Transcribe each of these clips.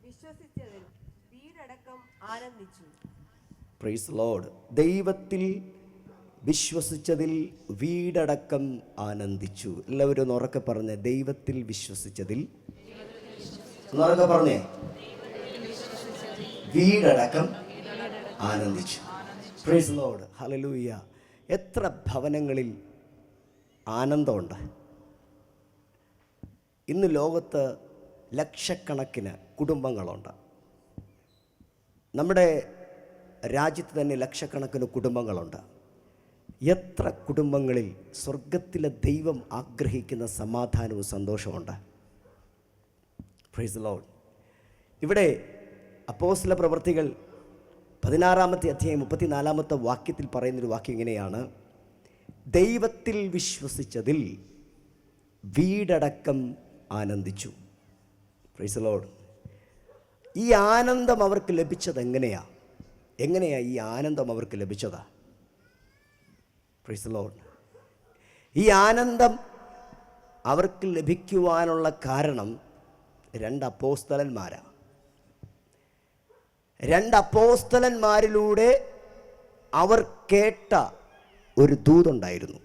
വിശ്വസിച്ചതിൽ വീടടക്കം ആനന്ദിച്ചു. Praise Lord. ദൈവത്തിൽ വിശ്വസിച്ചതിൽ വീടടക്കം ആനന്ദിച്ചു. എല്ലാവരും ഒന്ന് ഉറക്കെ പറഞ്ഞേ, ദൈവത്തിൽ വിശ്വസിച്ചതിൽ. ഉറക്കെ പറഞ്ഞേ, വീടടക്കം ആനന്ദിച്ചു. Praise Lord, hallelujah. എത്ര ഭവനങ്ങളിൽ ആനന്ദമുണ്ട്. ഇന്ന് ലോകത്ത് ലക്ഷക്കണക്കിന് കുടുംബങ്ങളുണ്ട്. നമ്മുടെ രാജ്യത്ത് തന്നെ ലക്ഷക്കണക്കിന് കുടുംബങ്ങളുണ്ട്. എത്ര കുടുംബങ്ങളിൽ സ്വർഗത്തിലെ ദൈവം ആഗ്രഹിക്കുന്ന സമാധാനവും സന്തോഷമുണ്ട്. Praise lord. ഇവിടെ അപ്പോസ്തല പ്രവൃത്തികൾ 16-ാമത്തെ അധ്യായം 34-ാമത്തെ വാക്യത്തിൽ പറയുന്നൊരു വാക്യം ഇങ്ങനെയാണ്: ദൈവത്തിൽ വിശ്വസിച്ചതിൽ വീടടക്കം ആനന്ദിച്ചു. Praise Lord. ഈ ആനന്ദം അവർക്ക് ലഭിച്ചത് എങ്ങനെയാ ഈ ആനന്ദം അവർക്ക് ലഭിച്ചതാ? Praise Lord. ഈ ആനന്ദം അവർക്ക് ലഭിക്കുവാനുള്ള കാരണം രണ്ട് അപ്പോസ്തലന്മാരിലൂടെ അവർ കേട്ട ഒരു ദൂതുണ്ടായിരുന്നു.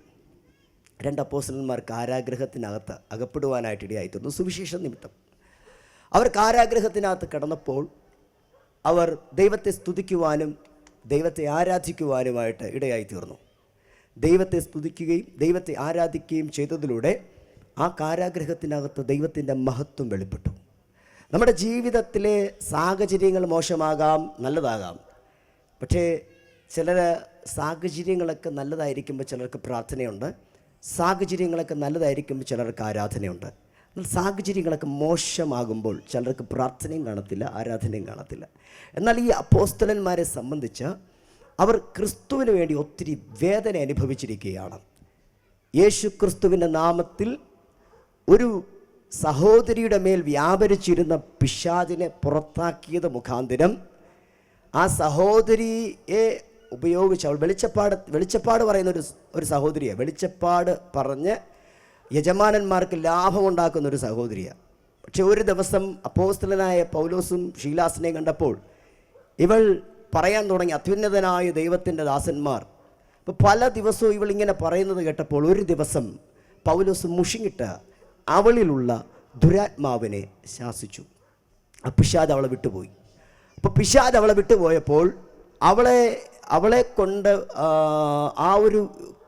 രണ്ട് അപ്പോസ്തലന്മാർ കാരാഗൃഹത്തിനകത്ത് അകപ്പെടുവാനായിട്ട് ഇടയായിത്തീർന്നു. സുവിശേഷ നിമിത്തം അവർ കാരാഗൃഹത്തിനകത്ത് കടന്നപ്പോൾ അവർ ദൈവത്തെ സ്തുതിക്കുവാനും ദൈവത്തെ ആരാധിക്കുവാനുമായിട്ട് ഇടയായിത്തീർന്നു. ദൈവത്തെ സ്തുതിക്കുകയും ദൈവത്തെ ആരാധിക്കുകയും ചെയ്തതിലൂടെ ആ കാരാഗൃഹത്തിനകത്ത് ദൈവത്തിൻ്റെ മഹത്വം വെളിപ്പെട്ടു. നമ്മുടെ ജീവിതത്തിലെ സാഹചര്യങ്ങൾ മോശമാകാം, നല്ലതാകാം. പക്ഷേ സാഹചര്യങ്ങളൊക്കെ നല്ലതായിരിക്കുമ്പോൾ ചിലർക്ക് പ്രാർത്ഥനയുണ്ട്, സാഹചര്യങ്ങളൊക്കെ നല്ലതായിരിക്കുമ്പോൾ ചിലർക്ക് ആരാധനയുണ്ട്. എന്നാൽ സാഹചര്യങ്ങളൊക്കെ മോശമാകുമ്പോൾ ചിലർക്ക് പ്രാർത്ഥനയും കാണത്തില്ല, ആരാധനയും കാണത്തില്ല. എന്നാൽ ഈ അപ്പോസ്തലന്മാരെ സംബന്ധിച്ച് അവർ ക്രിസ്തുവിന് വേണ്ടി ഒത്തിരി വേദന അനുഭവിച്ചിരിക്കുകയാണ്. യേശു ക്രിസ്തുവിൻ്റെ നാമത്തിൽ ഒരു സഹോദരിയുടെ മേൽ വ്യാപരിച്ചിരുന്ന പിശാചിനെ പുറത്താക്കിയത് മുഖാന്തരം ആ സഹോദരിയെ ഉപയോഗിച്ച് അവൾ വെളിച്ചപ്പാട് പറയുന്ന ഒരു സഹോദരിയാണ്. വെളിച്ചപ്പാട് പറഞ്ഞ് യജമാനന്മാർക്ക് ലാഭമുണ്ടാക്കുന്ന ഒരു സഹോദരിയാണ്. പക്ഷെ ഒരു ദിവസം അപ്പോസ്തലനായ പൗലോസും ശീലാസിനെയും കണ്ടപ്പോൾ ഇവൾ പറയാൻ തുടങ്ങി, അത്യുന്നതനായ ദൈവത്തിൻ്റെ ദാസന്മാർ. അപ്പോൾ പല ദിവസവും ഇവളിങ്ങനെ പറയുന്നത് കേട്ടപ്പോൾ ഒരു ദിവസം പൗലോസ് മുഷിങ്ങിട്ട് അവളിലുള്ള ദുരാത്മാവിനെ ശാസിച്ചു. ആ പിശാച് അവളെ വിട്ടുപോയി. അപ്പോൾ പിശാച് അവളെ വിട്ടുപോയപ്പോൾ അവളെ കൊണ്ട് ആ ഒരു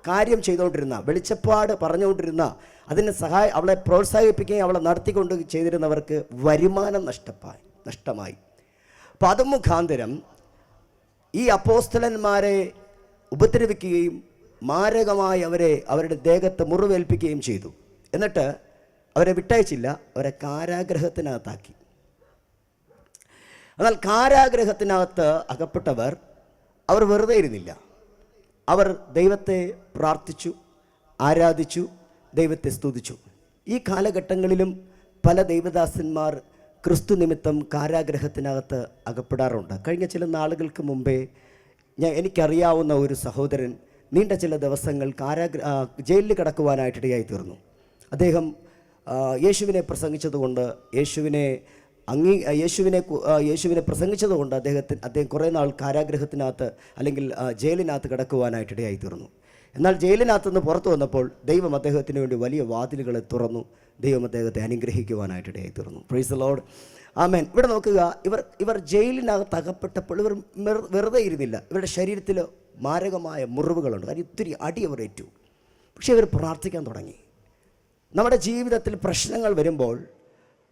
കാര്യം ചെയ്തുകൊണ്ടിരുന്ന, വെളിച്ചപ്പാട് പറഞ്ഞുകൊണ്ടിരുന്ന, അതിന് അവളെ പ്രോത്സാഹിപ്പിക്കുകയും അവളെ നടത്തിക്കൊണ്ട് ചെയ്തിരുന്നവർക്ക് വരുമാനം നഷ്ടമായി. അപ്പോൾ അത് മുഖാന്തരം ഈ അപ്പോസ്തലന്മാരെ ഉപദ്രവിക്കുകയും മാരകമായി അവരുടെ ദേഹത്ത് മുറിവേൽപ്പിക്കുകയും ചെയ്തു. എന്നിട്ട് അവരെ വിട്ടയച്ചില്ല, അവരെ കാരാഗൃഹത്തിനകത്താക്കി. എന്നാൽ കാരാഗൃഹത്തിനകത്ത് അകപ്പെട്ടവർ അവർ വെറുതെ ഇരുന്നില്ല. അവർ ദൈവത്തെ പ്രാർത്ഥിച്ചു, ആരാധിച്ചു, ദൈവത്തെ സ്തുതിച്ചു. ഈ കാലഘട്ടങ്ങളിലും പല ദൈവദാസന്മാർ ക്രിസ്തു നിമിത്തം കാരാഗൃഹത്തിനകത്ത് അകപ്പെടാറുണ്ട്. കഴിഞ്ഞ ചില നാളുകൾക്ക് മുമ്പേ എനിക്കറിയാവുന്ന ഒരു സഹോദരൻ നീണ്ട ചില ദിവസങ്ങൾ ജയിലിൽ കിടക്കുവാനായിട്ടിടയായി തീർന്നു. അദ്ദേഹം യേശുവിനെ പ്രസംഗിച്ചതുകൊണ്ട് യേശുവിനെ പ്രസംഗിച്ചതുകൊണ്ട് അദ്ദേഹം കുറേ നാൾ കാരാഗൃഹത്തിനകത്ത് അല്ലെങ്കിൽ ജയിലിനകത്ത് കിടക്കുവാനായിട്ടിടയായി തീർന്നു. എന്നാൽ ജയിലിനകത്ത് നിന്ന് പുറത്തു വന്നപ്പോൾ ദൈവം അദ്ദേഹത്തിന് വേണ്ടി വലിയ വാതിലുകളെ തുറന്നു. ദൈവം അദ്ദേഹത്തെ അനുഗ്രഹിക്കുവാനായിട്ടിടയായി തീർന്നു. പ്രൈസ് ദി ലോർഡ്, ആമേൻ. ഇവിടെ നോക്കുക, ഇവർ ജയിലിനകത്ത് അകപ്പെട്ടപ്പോൾ ഇവർ വെറുതെ ഇരുന്നില്ല. ഇവരുടെ ശരീരത്തിൽ മാരകമായ മുറിവുകളുണ്ട്. കാര്യം ഒത്തിരി അടി അവർ ഏറ്റു. പക്ഷേ ഇവർ പ്രാർത്ഥിക്കാൻ തുടങ്ങി. നമ്മുടെ ജീവിതത്തിൽ പ്രശ്നങ്ങൾ വരുമ്പോൾ,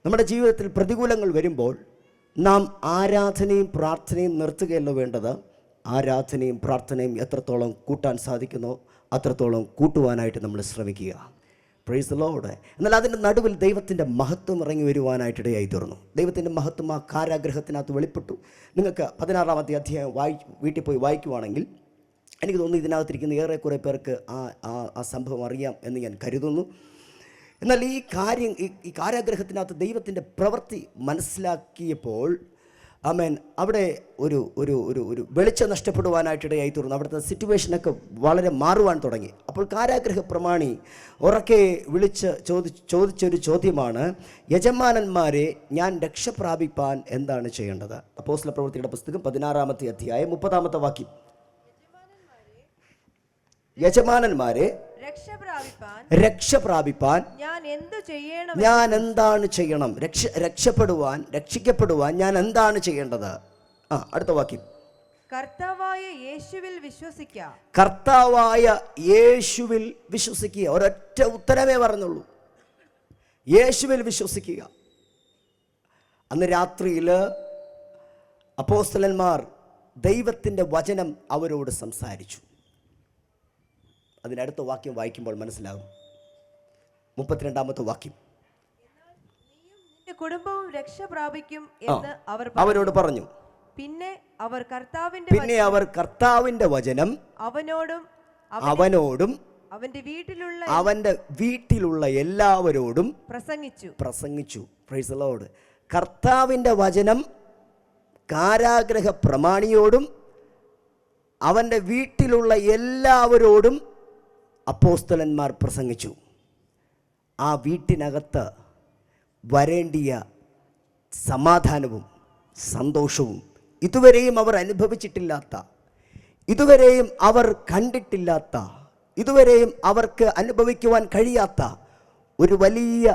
നമ്മുടെ ജീവിതത്തിൽ പ്രതികൂലങ്ങൾ വരുമ്പോൾ നാം ആരാധനയും പ്രാർത്ഥനയും നിർത്തുകയല്ല വേണ്ടത്. ആരാധനയും പ്രാർത്ഥനയും എത്രത്തോളം കൂട്ടാൻ സാധിക്കുന്നോ അത്രത്തോളം കൂട്ടുവാനായിട്ട് നമ്മൾ ശ്രമിക്കുക. Price the Lord. എന്നാൽ അതിൻ്റെ നടുവിൽ ദൈവത്തിൻ്റെ മഹത്വം ഇറങ്ങി വരുവാനായിട്ടിടയായി തീർന്നു. ദൈവത്തിൻ്റെ മഹത്വം ആ കാരാഗൃഹത്തിനകത്ത് വെളിപ്പെട്ടു. നിങ്ങൾക്ക് 16-ാമത്തെ അധ്യായം വീട്ടിൽ പോയി വായിക്കുവാണെങ്കിൽ എനിക്ക് തോന്നുന്നു ഇതിനകത്തിരിക്കുന്ന ഏറെക്കുറെ പേർക്ക് ആ സംഭവം അറിയാം എന്ന് ഞാൻ കരുതുന്നു. എന്നാൽ ഈ കാരാഗ്രഹത്തിനകത്ത് ദൈവത്തിൻ്റെ പ്രവൃത്തി മനസ്സിലാക്കിയപ്പോൾ ആമേൻ. അവിടെ ഒരു ഒരു ഒരു ഒരു വെളിച്ചം നഷ്ടപ്പെടുവാനായിട്ടിടയായി തീർന്നു. അവിടുത്തെ സിറ്റുവേഷനൊക്കെ വളരെ മാറുവാൻ തുടങ്ങി. അപ്പോൾ കാരാഗൃഹ പ്രമാണി ഉറക്കെ വിളിച്ച് ചോദിച്ചൊരു ചോദ്യമാണ്, യജമാനന്മാരെ, ഞാൻ രക്ഷ പ്രാപിപ്പാൻ എന്താണ് ചെയ്യേണ്ടത്? അപ്പോസ്തല പ്രവൃത്തിയുടെ പുസ്തകം 16-ാമത്തെ അധ്യായം 30-ാമത്തെ വാക്യം. യജമാനന്മാരെ, രക്ഷ പ്രാപിപ്പാൻ ഞാൻ എന്താണ് ചെയ്യണം? രക്ഷിക്കപ്പെടുവാൻ ഞാൻ എന്താണ് ചെയ്യേണ്ടത്? അടുത്ത വാക്യം. കർത്താവായ യേശുവിൽ വിശ്വസിക്കുക. ഒരൊറ്റ ഉത്തരമേ പറഞ്ഞുള്ളൂ, യേശുവിൽ വിശ്വസിക്കുക. അന്ന് രാത്രിയിൽ അപ്പോസ്തലന്മാർ ദൈവത്തിൻ്റെ വചനം അവരോട് സംസാരിച്ചു. അതിനടുത്ത വാക്യം വായിക്കുമ്പോൾ മനസ്സിലാകും. 32-ാമത്തെ വാക്യം. കുടുംബവും രക്ഷ പ്രാപിക്കും എന്ന് അവരോട് പറഞ്ഞു. പിന്നെ അവർ കർത്താവിന്റെ വചനം അവനോടും അവന്റെ വീട്ടിലുള്ള എല്ലാവരോടും പ്രസംഗിച്ചു. Price the Lord. കർത്താവിന്റെ വചനം കാരാഗൃഹ പ്രമാണിയോടും അവന്റെ വീട്ടിലുള്ള എല്ലാവരോടും അപ്പോസ്തലന്മാർ പ്രസംഗിച്ചു. ആ വീട്ടിനകത്ത് വരേണ്ടിയ സമാധാനവും സന്തോഷവും ഇതുവരെയും അവർ അനുഭവിച്ചിട്ടില്ലാത്ത, ഇതുവരെയും അവർ കണ്ടിട്ടില്ലാത്ത, ഇതുവരെയും അവർക്ക് അനുഭവിക്കുവാൻ കഴിയാത്ത ഒരു വലിയ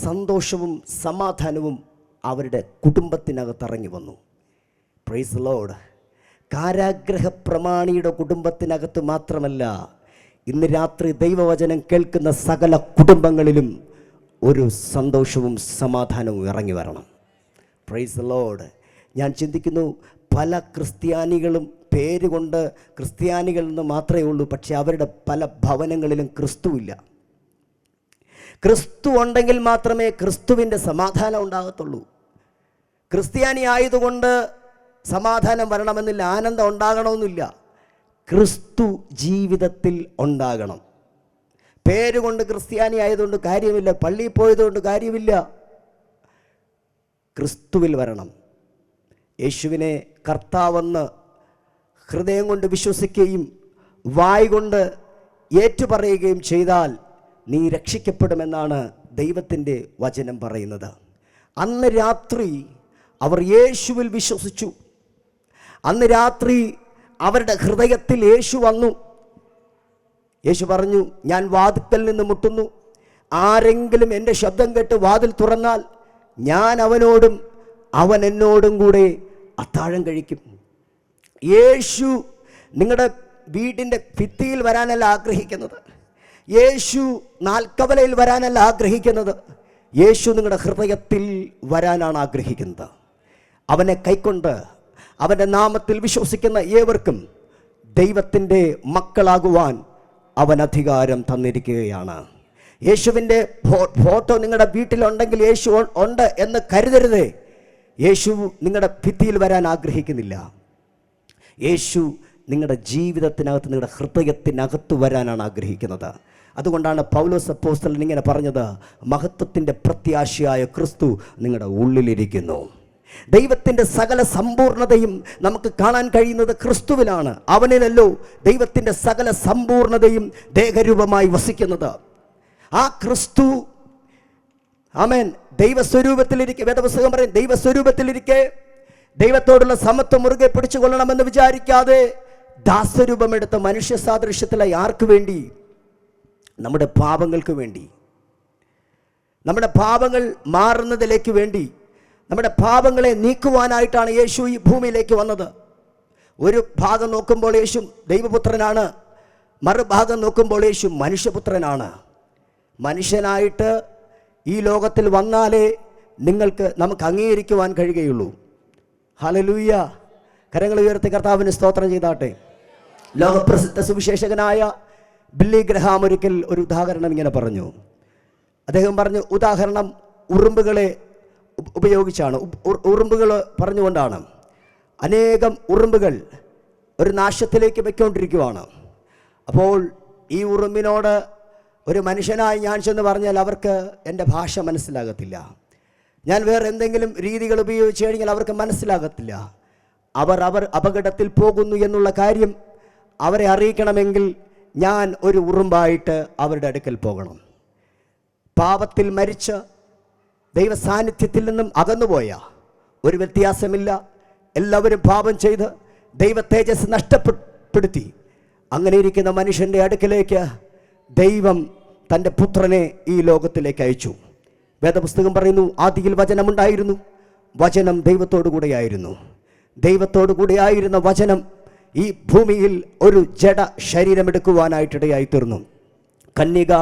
സന്തോഷവും സമാധാനവും അവരുടെ കുടുംബത്തിനകത്ത് ഇറങ്ങി വന്നു. Praise the Lord. കാരാഗൃഹ പ്രമാണിയുടെ കുടുംബത്തിനകത്ത് മാത്രമല്ല, ഇന്ന് രാത്രി ദൈവവചനം കേൾക്കുന്ന സകല കുടുംബങ്ങളിലും ഒരു സന്തോഷവും സമാധാനവും ഇറങ്ങി വരണം. Price the Lord. ഞാൻ ചിന്തിക്കുന്നു, പല ക്രിസ്ത്യാനികളും പേരുകൊണ്ട് ക്രിസ്ത്യാനികൾ എന്ന് മാത്രമേ ഉള്ളൂ, പക്ഷേ അവരുടെ പല ഭവനങ്ങളിലും ക്രിസ്തുവില്ല. ക്രിസ്തു ഉണ്ടെങ്കിൽ മാത്രമേ ക്രിസ്തുവിൻ്റെ സമാധാനം ഉണ്ടാകത്തുള്ളൂ. ക്രിസ്ത്യാനി ആയതുകൊണ്ട് സമാധാനം വരണമെന്നില്ല, ആനന്ദം ഉണ്ടാകണമെന്നില്ല. ക്രിസ്തു ജീവിതത്തിൽ ഉണ്ടാകണം. പേരുകൊണ്ട് ക്രിസ്ത്യാനി ആയതുകൊണ്ട് കാര്യമില്ല, പള്ളിയിൽ പോയതുകൊണ്ട് കാര്യമില്ല. ക്രിസ്തുവിൽ വരണം. യേശുവിനെ കർത്താവെന്ന് ഹൃദയം കൊണ്ട് വിശ്വസിക്കുകയും വായ് കൊണ്ട് ഏറ്റുപറയുകയും ചെയ്താൽ നീ രക്ഷിക്കപ്പെടുമെന്നാണ് ദൈവത്തിൻ്റെ വചനം പറയുന്നത്. അന്ന് രാത്രി അവർ യേശുവിൽ വിശ്വസിച്ചു. അന്ന് രാത്രി അവരുടെ ഹൃദയത്തിൽ യേശു വന്നു. യേശു പറഞ്ഞു, ഞാൻ വാതിൽക്കൽ നിന്ന് മുട്ടുന്നു, ആരെങ്കിലും എൻ്റെ ശബ്ദം കേട്ട് വാതിൽ തുറന്നാൽ ഞാൻ അവനോടും അവൻ എന്നോടും കൂടെ അത്താഴം കഴിക്കും. യേശു നിങ്ങളുടെ വീടിൻ്റെ ഭിത്തിയിൽ വരാനല്ല ആഗ്രഹിക്കുന്നത്. യേശു നാൽക്കവലയിൽ വരാനല്ല ആഗ്രഹിക്കുന്നത്. യേശു നിങ്ങളുടെ ഹൃദയത്തിൽ വരാനാണ് ആഗ്രഹിക്കുന്നത്. അവനെ കൈക്കൊണ്ട് അവൻ്റെ നാമത്തിൽ വിശ്വസിക്കുന്ന ഏവർക്കും ദൈവത്തിൻ്റെ മക്കളാകുവാൻ അവൻ അധികാരം തന്നിരിക്കുകയാണ്. യേശുവിൻ്റെ ഫോട്ടോ നിങ്ങളുടെ വീട്ടിലുണ്ടെങ്കിൽ യേശു ഉണ്ട് എന്ന് കരുതരുതേ. യേശു നിങ്ങളുടെ ഭിത്തിയിൽ വരാൻ ആഗ്രഹിക്കുന്നില്ല. യേശു നിങ്ങളുടെ ജീവിതത്തിനകത്ത്, നിങ്ങളുടെ ഹൃദയത്തിനകത്ത് വരാനാണ് ആഗ്രഹിക്കുന്നത്. അതുകൊണ്ടാണ് പൗലോസ് അപ്പോസ്തലൻ ഇങ്ങനെ പറഞ്ഞത്, മഹത്വത്തിൻ്റെ പ്രത്യാശയായ ക്രിസ്തു നിങ്ങളുടെ ഉള്ളിലിരിക്കുന്നു. ദൈവത്തിൻ്റെ സകല സമ്പൂർണതയും നമുക്ക് കാണാൻ കഴിയുന്നത് ക്രിസ്തുവിലാണ്. അവനിലല്ലോ ദൈവത്തിൻ്റെ സകല സമ്പൂർണതയും ദേഹരൂപമായി വസിക്കുന്നത്. ആ ക്രിസ്തു, ആമേൻ, ദൈവസ്വരൂപത്തിലിരിക്കെ, വേദപുസ്തകം പറയും, ദൈവസ്വരൂപത്തിലിരിക്കെ ദൈവത്തോടുള്ള സമത്വം മുറുകെ പിടിച്ചുകൊള്ളണമെന്ന് വിചാരിക്കാതെ ദാസരൂപമെടുത്ത മനുഷ്യ സാദൃശ്യത്തിലായി. ആർക്ക് വേണ്ടി? നമ്മുടെ പാപങ്ങൾക്ക് വേണ്ടി, നമ്മുടെ പാപങ്ങൾ മാറുന്നതിലേക്ക് വേണ്ടി, നമ്മുടെ പാപങ്ങളെ നീക്കുവാനായിട്ടാണ് യേശു ഈ ഭൂമിയിലേക്ക് വന്നത്. ഒരു ഭാഗം നോക്കുമ്പോൾ യേശു ദൈവപുത്രനാണ്, മറുഭാഗം നോക്കുമ്പോൾ യേശു മനുഷ്യപുത്രനാണ്. മനുഷ്യനായിട്ട് ഈ ലോകത്തിൽ വന്നാലേ നമുക്ക് അംഗീകരിക്കുവാൻ കഴിയുകയുള്ളൂ. ഹല്ലേലൂയ. കരങ്ങൾ ഉയർത്തി കർത്താവിന് സ്തോത്രം ചെയ്താട്ടെ. ലോകപ്രസിദ്ധ സുവിശേഷകനായ ബില്ലി ഗ്രഹാം ഒരിക്കൽ ഒരു ഉദാഹരണം ഇങ്ങനെ പറഞ്ഞു. അദ്ദേഹം പറഞ്ഞു, ഉദാഹരണം ഉറുമ്പുകളെ ഉപയോഗിച്ചാണ്. ഉറുമ്പുകൾ പറഞ്ഞുകൊണ്ടാണ്. അനേകം ഉറുമ്പുകൾ ഒരു നാശത്തിലേക്ക് വെക്കൊണ്ടിരിക്കുകയാണ്. അപ്പോൾ ഈ ഉറുമ്പിനോട് ഒരു മനുഷ്യനായി ഞാൻ ചെന്ന് പറഞ്ഞാൽ അവർക്ക് എൻ്റെ ഭാഷ മനസ്സിലാകത്തില്ല. ഞാൻ വേറെ എന്തെങ്കിലും രീതികൾ ഉപയോഗിച്ച് കഴിഞ്ഞാൽ അവർക്ക് മനസ്സിലാകത്തില്ല. അവർ അപകടത്തിൽ പോകുന്നു എന്നുള്ള കാര്യം അവരെ അറിയിക്കണമെങ്കിൽ ഞാൻ ഒരു ഉറുമ്പായിട്ട് അവരുടെ അടുക്കൽ പോകണം. പാപത്തിൽ മരിച്ച ദൈവ സാന്നിധ്യത്തിൽ നിന്നും അകന്നുപോയ ഒരു വ്യത്യാസമില്ല. എല്ലാവരും പാപം ചെയ്ത് ദൈവ തേജസ് നഷ്ടപ്പെടുത്തി അങ്ങനെ ഇരിക്കുന്ന മനുഷ്യൻ്റെ അടുക്കലേക്ക് ദൈവം തൻ്റെ പുത്രനെ ഈ ലോകത്തിലേക്ക് അയച്ചു. വേദപുസ്തകം പറയുന്നു, ആദിയിൽ വചനമുണ്ടായിരുന്നു, വചനം ദൈവത്തോടു കൂടെയായിരുന്നു, ദൈവത്തോടു കൂടെയായിരുന്ന വചനം ഈ ഭൂമിയിൽ ഒരു ജഡ ശരീരമെടുക്കുവാനായിട്ടിടയായി തീർന്നു. കന്യക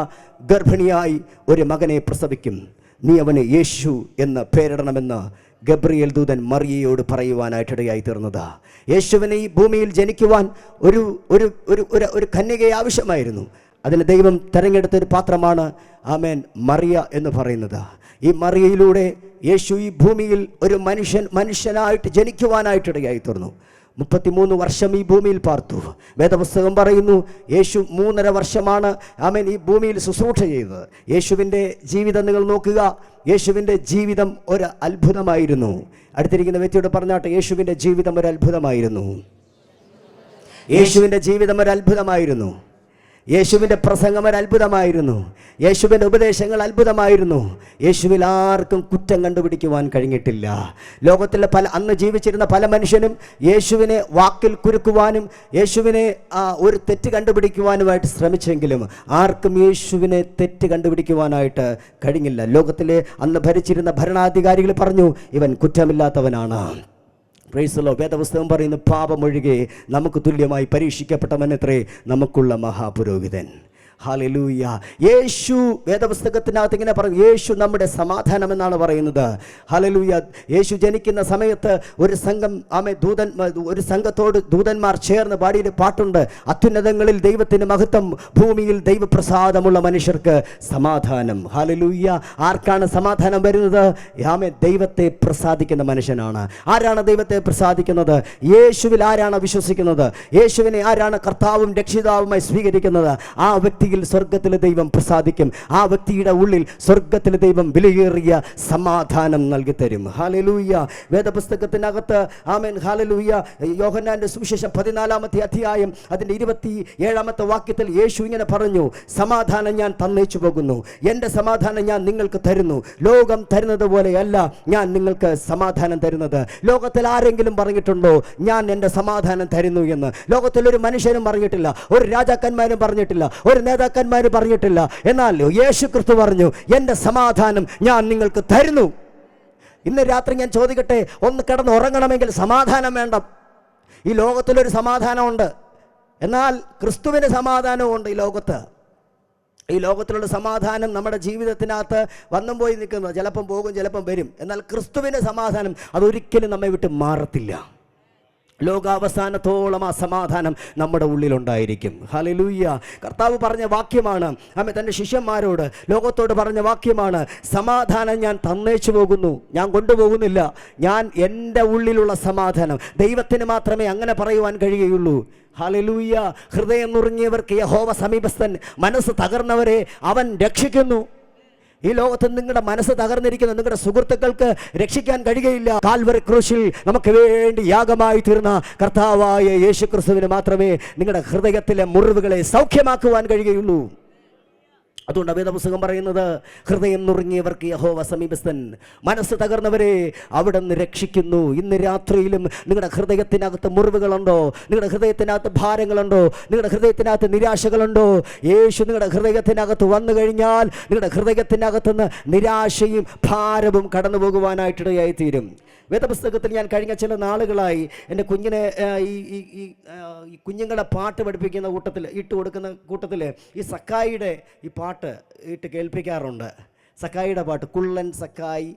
ഗർഭിണിയായി ഒരു മകനെ പ്രസവിക്കും, നീ അവന് യേശു എന്ന് പേരിടണമെന്ന് ഗബ്രിയേൽ ദൂതൻ മറിയയോട് പറയുവാനായിട്ടിടയായി തീർന്നത്. യേശുവിനെ ഈ ഭൂമിയിൽ ജനിക്കുവാൻ ഒരു ഒരു ഒരു ഒരു കന്യകയെ ആവശ്യമായിരുന്നു. അതിന് ദൈവം തിരഞ്ഞെടുത്തൊരു പാത്രമാണ് ആമേൻ മറിയ എന്ന് പറയുന്നത്. ഈ മറിയയിലൂടെ യേശു ഈ ഭൂമിയിൽ ഒരു മനുഷ്യനായിട്ട് ജനിക്കുവാനായിട്ടിടയായി തീർന്നു. 33 വർഷം ഈ ഭൂമിയിൽ പാർത്തു. വേദപുസ്തകം പറയുന്നു യേശു 3.5 വർഷമാണ് ആമേൻ ഈ ഭൂമിയിൽ ശുശ്രൂഷ ചെയ്തത്. യേശുവിൻ്റെ ജീവിതം നിങ്ങൾ നോക്കുക. യേശുവിൻ്റെ ജീവിതം ഒരു അത്ഭുതമായിരുന്നു. അടുത്തിരിക്കുന്ന വ്യക്തിയോട് പറഞ്ഞാട്ടെ, യേശുവിൻ്റെ ജീവിതം ഒരു അത്ഭുതമായിരുന്നു. യേശുവിൻ്റെ ജീവിതം ഒരു അത്ഭുതമായിരുന്നു. യേശുവിൻ്റെ പ്രസംഗം ഒരു അത്ഭുതമായിരുന്നു. യേശുവിൻ്റെ ഉപദേശങ്ങൾ അത്ഭുതമായിരുന്നു. യേശുവിൽ ആർക്കും കുറ്റം കണ്ടുപിടിക്കുവാൻ കഴിഞ്ഞിട്ടില്ല. ലോകത്തിലെ അന്ന് ജീവിച്ചിരുന്ന പല മനുഷ്യനും യേശുവിനെ വാക്കിൽ കുരുക്കുവാനും യേശുവിനെ ഒരു തെറ്റ് കണ്ടുപിടിക്കുവാനുമായിട്ട് ശ്രമിച്ചെങ്കിലും ആർക്കും യേശുവിനെ തെറ്റ് കണ്ടുപിടിക്കുവാനായിട്ട് കഴിഞ്ഞില്ല. ലോകത്തിലെ അന്ന് ഭരിച്ചിരുന്ന ഭരണാധികാരികൾ പറഞ്ഞു, ഇവൻ കുറ്റമില്ലാത്തവനാണ്. Price the Lord. വേദപുസ്തകം പറയുന്നു, പാപമൊഴികെ നമുക്ക് തുല്യമായി പരീക്ഷിക്കപ്പെട്ടവനത്രേ നമുക്കുള്ള മഹാപുരോഹിതൻ. ഹല്ലേലൂയ. യേശു വേദപുസ്തകത്തിനകത്ത് ഇങ്ങനെ പറയും, യേശു നമ്മുടെ സമാധാനം എന്നാണ് പറയുന്നത്. ഹല്ലേലൂയ. യേശു ജനിക്കുന്ന സമയത്ത് ഒരു സംഘത്തോട് ദൂതന്മാർ ചേർന്ന് പാടിയൊരു പാട്ടുണ്ട്, അത്യുന്നതങ്ങളിൽ ദൈവത്തിന് മഹത്വം, ഭൂമിയിൽ ദൈവപ്രസാദമുള്ള മനുഷ്യർക്ക് സമാധാനം. ഹല്ലേലൂയ. ആർക്കാണ് സമാധാനം വരുന്നത്? ദൈവത്തെ പ്രസാദിക്കുന്ന മനുഷ്യനാണ്. ആരാണ് ദൈവത്തെ പ്രസാദിക്കുന്നത്? യേശുവിൽ ആരാണ് വിശ്വസിക്കുന്നത്? യേശുവിനെ ആരാണ് കർത്താവും രക്ഷിതാവുമായി സ്വീകരിക്കുന്നത്? ആ വ്യക്തി സ്വർഗത്തിലെ ദൈവം പ്രസാദിക്കും. ആ വ്യക്തിയുടെ ഉള്ളിൽ സ്വർഗത്തിലെ ദൈവം വിലയേറിയ സമാധാനം നൽകി തരും. ഹല്ലേലൂയ. വേദപുസ്തകത്തിനകത്ത് ആമേൻ ഹല്ലേലൂയ യോഹന്നാന്റെ സുവിശേഷം 14-ാമത്തെ അധ്യായം അതിൻ്റെ 27-ാമത്തെ വാക്യത്തിൽ യേശു ഇങ്ങനെ പറഞ്ഞു, സമാധാനം ഞാൻ തന്നേച്ചു പോകുന്നു, എൻ്റെ സമാധാനം ഞാൻ നിങ്ങൾക്ക് തരുന്നു, ലോകം തരുന്നത് പോലെയല്ല ഞാൻ നിങ്ങൾക്ക് സമാധാനം തരുന്നത്. ലോകത്തിൽ ആരെങ്കിലും പറഞ്ഞിട്ടുണ്ടോ ഞാൻ എൻ്റെ സമാധാനം തരുന്നു എന്ന്? ലോകത്തിലൊരു മനുഷ്യനും പറഞ്ഞിട്ടില്ല, ഒരു രാജാക്കന്മാരും പറഞ്ഞിട്ടില്ല, ഒരു നേതാക്കന്മാർ പറഞ്ഞിട്ടില്ല. എന്നാൽ യേശു ക്രിസ്തു പറഞ്ഞു, എൻ്റെ സമാധാനം ഞാൻ നിങ്ങൾക്ക് തരുന്നു. ഇന്ന് രാത്രി ഞാൻ ചോദിക്കട്ടെ, ഒന്ന് കിടന്ന് ഉറങ്ങണമെങ്കിൽ സമാധാനം വേണ്ട. ഈ ലോകത്തിലൊരു സമാധാനമുണ്ട്, എന്നാൽ ക്രിസ്തുവിൻ്റെ സമാധാനമുണ്ട് ഈ ലോകത്ത്. ഈ ലോകത്തിലുള്ള സമാധാനം നമ്മുടെ ജീവിതത്തിനകത്ത് വന്നും പോയി നിൽക്കുന്നത്, ചിലപ്പം പോകും ചിലപ്പം വരും. എന്നാൽ ക്രിസ്തുവിൻ്റെ സമാധാനം അതൊരിക്കലും നമ്മെ വിട്ട് മാറത്തില്ല. ലോകാവസാനത്തോളം ആ സമാധാനം നമ്മുടെ ഉള്ളിലുണ്ടായിരിക്കും. ഹല്ലേലൂയ. കർത്താവ് പറഞ്ഞ വാക്യമാണ്, ആമേൻ, തൻ്റെ ശിഷ്യന്മാരോട് ലോകത്തോട് പറഞ്ഞ വാക്യമാണ്, സമാധാനം ഞാൻ തന്നേച്ചു പോകുന്നു, ഞാൻ കൊണ്ടുപോകുന്നില്ല. ഞാൻ എൻ്റെ ഉള്ളിലുള്ള സമാധാനം, ദൈവത്തിന് മാത്രമേ അങ്ങനെ പറയുവാൻ കഴിയുകയുള്ളൂ. ഹല്ലേലൂയ. ഹൃദയം നുറുങ്ങിയവർക്ക് യഹോവ സമീപസ്ഥൻ, മനസ്സ് തകർന്നവരെ അവൻ രക്ഷിക്കുന്നു. ഈ ലോകത്ത് നിങ്ങളുടെ മനസ്സ് തകർന്നിരിക്കുന്ന നിങ്ങളുടെ സുഹൃത്തുക്കൾക്ക് രക്ഷിക്കാൻ കഴിയുകയില്ല. കാൽവറി ക്രൂശിൽ നമുക്ക് വേണ്ടി യാഗമായി തീർന്ന കർത്താവായ യേശു ക്രിസ്തുവിന് മാത്രമേ നിങ്ങളുടെ ഹൃദയത്തിലെ മുറിവുകളെ സൗഖ്യമാക്കുവാൻ കഴിയുകയുള്ളൂ. അതുകൊണ്ട് വേദപുസ്തകം പറയുന്നത്, ഹൃദയം നുറുങ്ങിയവർക്ക് യഹോവ സമീപസ്ഥൻ, മനസ്സ് തകർന്നവരെ അവിടെ നിന്ന് രക്ഷിക്കുന്നു. ഇന്ന് രാത്രിയിലും നിങ്ങളുടെ ഹൃദയത്തിനകത്ത് മുറിവുകളുണ്ടോ? നിങ്ങളുടെ ഹൃദയത്തിനകത്ത് ഭാരങ്ങളുണ്ടോ? നിങ്ങളുടെ ഹൃദയത്തിനകത്ത് നിരാശകളുണ്ടോ? യേശു നിങ്ങളുടെ ഹൃദയത്തിനകത്ത് വന്നു കഴിഞ്ഞാൽ നിങ്ങളുടെ ഹൃദയത്തിനകത്തുനിന്ന് നിരാശയും ഭാരവും കടന്നു പോകുവാനായിട്ടിടയായി തീരും. വേദപുസ്തകത്തിൽ ഞാൻ കഴിഞ്ഞ ചില നാളുകളായി എൻ്റെ കുഞ്ഞിനെ ഈ കുഞ്ഞുങ്ങളെ പാട്ട് പഠിപ്പിക്കുന്ന കൂട്ടത്തിൽ ഇട്ട് കൊടുക്കുന്ന കൂട്ടത്തിൽ ഈ സക്കായിയുടെ ഈ പാട്ട് ഇട്ട് കേൾപ്പിക്കാറുണ്ട്. സക്കായിയുടെ പാട്ട്, കുള്ളൻ സക്കായി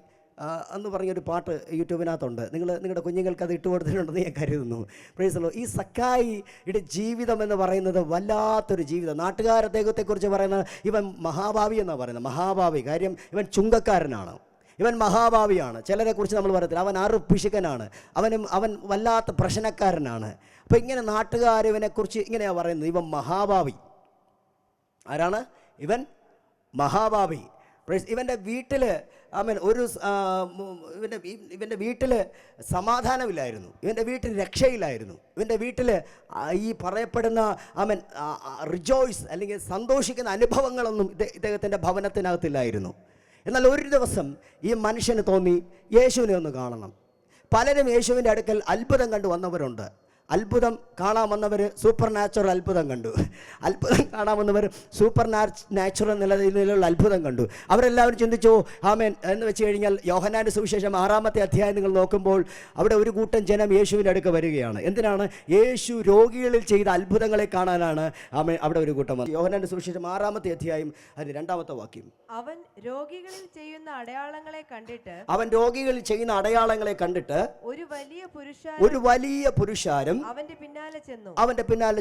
എന്ന് പറഞ്ഞൊരു പാട്ട് യൂട്യൂബിനകത്തുണ്ട്. നിങ്ങളുടെ കുഞ്ഞുങ്ങൾക്ക് അത് ഇട്ട് കൊടുത്തിട്ടുണ്ടെന്ന് ഞാൻ കരുതുന്നു. Price the Lord. ഈ സക്കായിയുടെ ജീവിതം എന്ന് പറയുന്നത് വല്ലാത്തൊരു ജീവിതം. നാട്ടുകാർ അദ്ദേഹത്തെക്കുറിച്ച് പറയുന്നത് ഇവൻ മഹാഭാവി എന്നാണ് പറയുന്നത്. മഹാഭാവി കാര്യം ഇവൻ ചുങ്കക്കാരനാണ്, ഇവൻ മഹാഭാവിയാണ്. ചിലരെ കുറിച്ച് നമ്മൾ പറയത്തില്ല, അവൻ പിശുക്കനാണ്, അവൻ വല്ലാത്ത പ്രശ്നക്കാരനാണ്. അപ്പോൾ ഇങ്ങനെ നാട്ടുകാർ ഇവനെക്കുറിച്ച് ഇങ്ങനെയാണ് പറയുന്നത്, ഇവൻ മഹാഭാവി. ആരാണ് ഇവൻ? മഹാഭാവി. ഇവൻ്റെ വീട്ടിൽ ഇവൻ്റെ വീട്ടിൽ സമാധാനമില്ലായിരുന്നു, ഇവൻ്റെ വീട്ടിൽ രക്ഷയില്ലായിരുന്നു, ഇവൻ്റെ വീട്ടിൽ ഈ പറയപ്പെടുന്ന റിജോയ്സ് അല്ലെങ്കിൽ സന്തോഷിക്കുന്ന അനുഭവങ്ങളൊന്നും ഇദ്ദേഹത്തിൻ്റെ ഭവനത്തിനകത്തില്ലായിരുന്നു. എന്നാൽ ഒരു ദിവസം ഈ മനുഷ്യന് തോന്നി യേശുവിനെ ഒന്ന് കാണണം. പലരും യേശുവിൻ്റെ അടുക്കൽ അത്ഭുതം കണ്ടു വന്നവരുണ്ട്. അത്ഭുതം കാണാൻ വന്നവർ സൂപ്പർ നാച്ചുറൽ അത്ഭുതം കണ്ടു, അത്ഭുതം കാണാൻ വന്നവർ സൂപ്പർ നാച്ചുറൽ നിലയിലുള്ള അത്ഭുതം കണ്ടു. അവരെല്ലാവരും ചിന്തിച്ചു ആമേൻ എന്ന് വെച്ച് കഴിഞ്ഞാൽ യോഹന്നാൻ്റെ സുവിശേഷം 6-ാമത്തെ അധ്യായം നിങ്ങൾ നോക്കുമ്പോൾ അവിടെ ഒരു കൂട്ടം ജനം യേശുവിൻ്റെ അടുക്ക് വരികയാണ്. എന്തിനാണ്? യേശു രോഗികളിൽ ചെയ്ത അത്ഭുതങ്ങളെ കാണാനാണ് ആമേൻ അവിടെ ഒരു കൂട്ടം വന്നത്. യോഹന്നാൻ്റെ സുവിശേഷം 6-ാമത്തെ അധ്യായം അതിന് 2-ാമത്തെ വാക്യം. അവൻ രോഗികളിൽ ചെയ്യുന്ന അടയാളങ്ങളെ കണ്ടിട്ട് ഒരു വലിയ പുരുഷാരം അവന്റെ പിന്നാലെ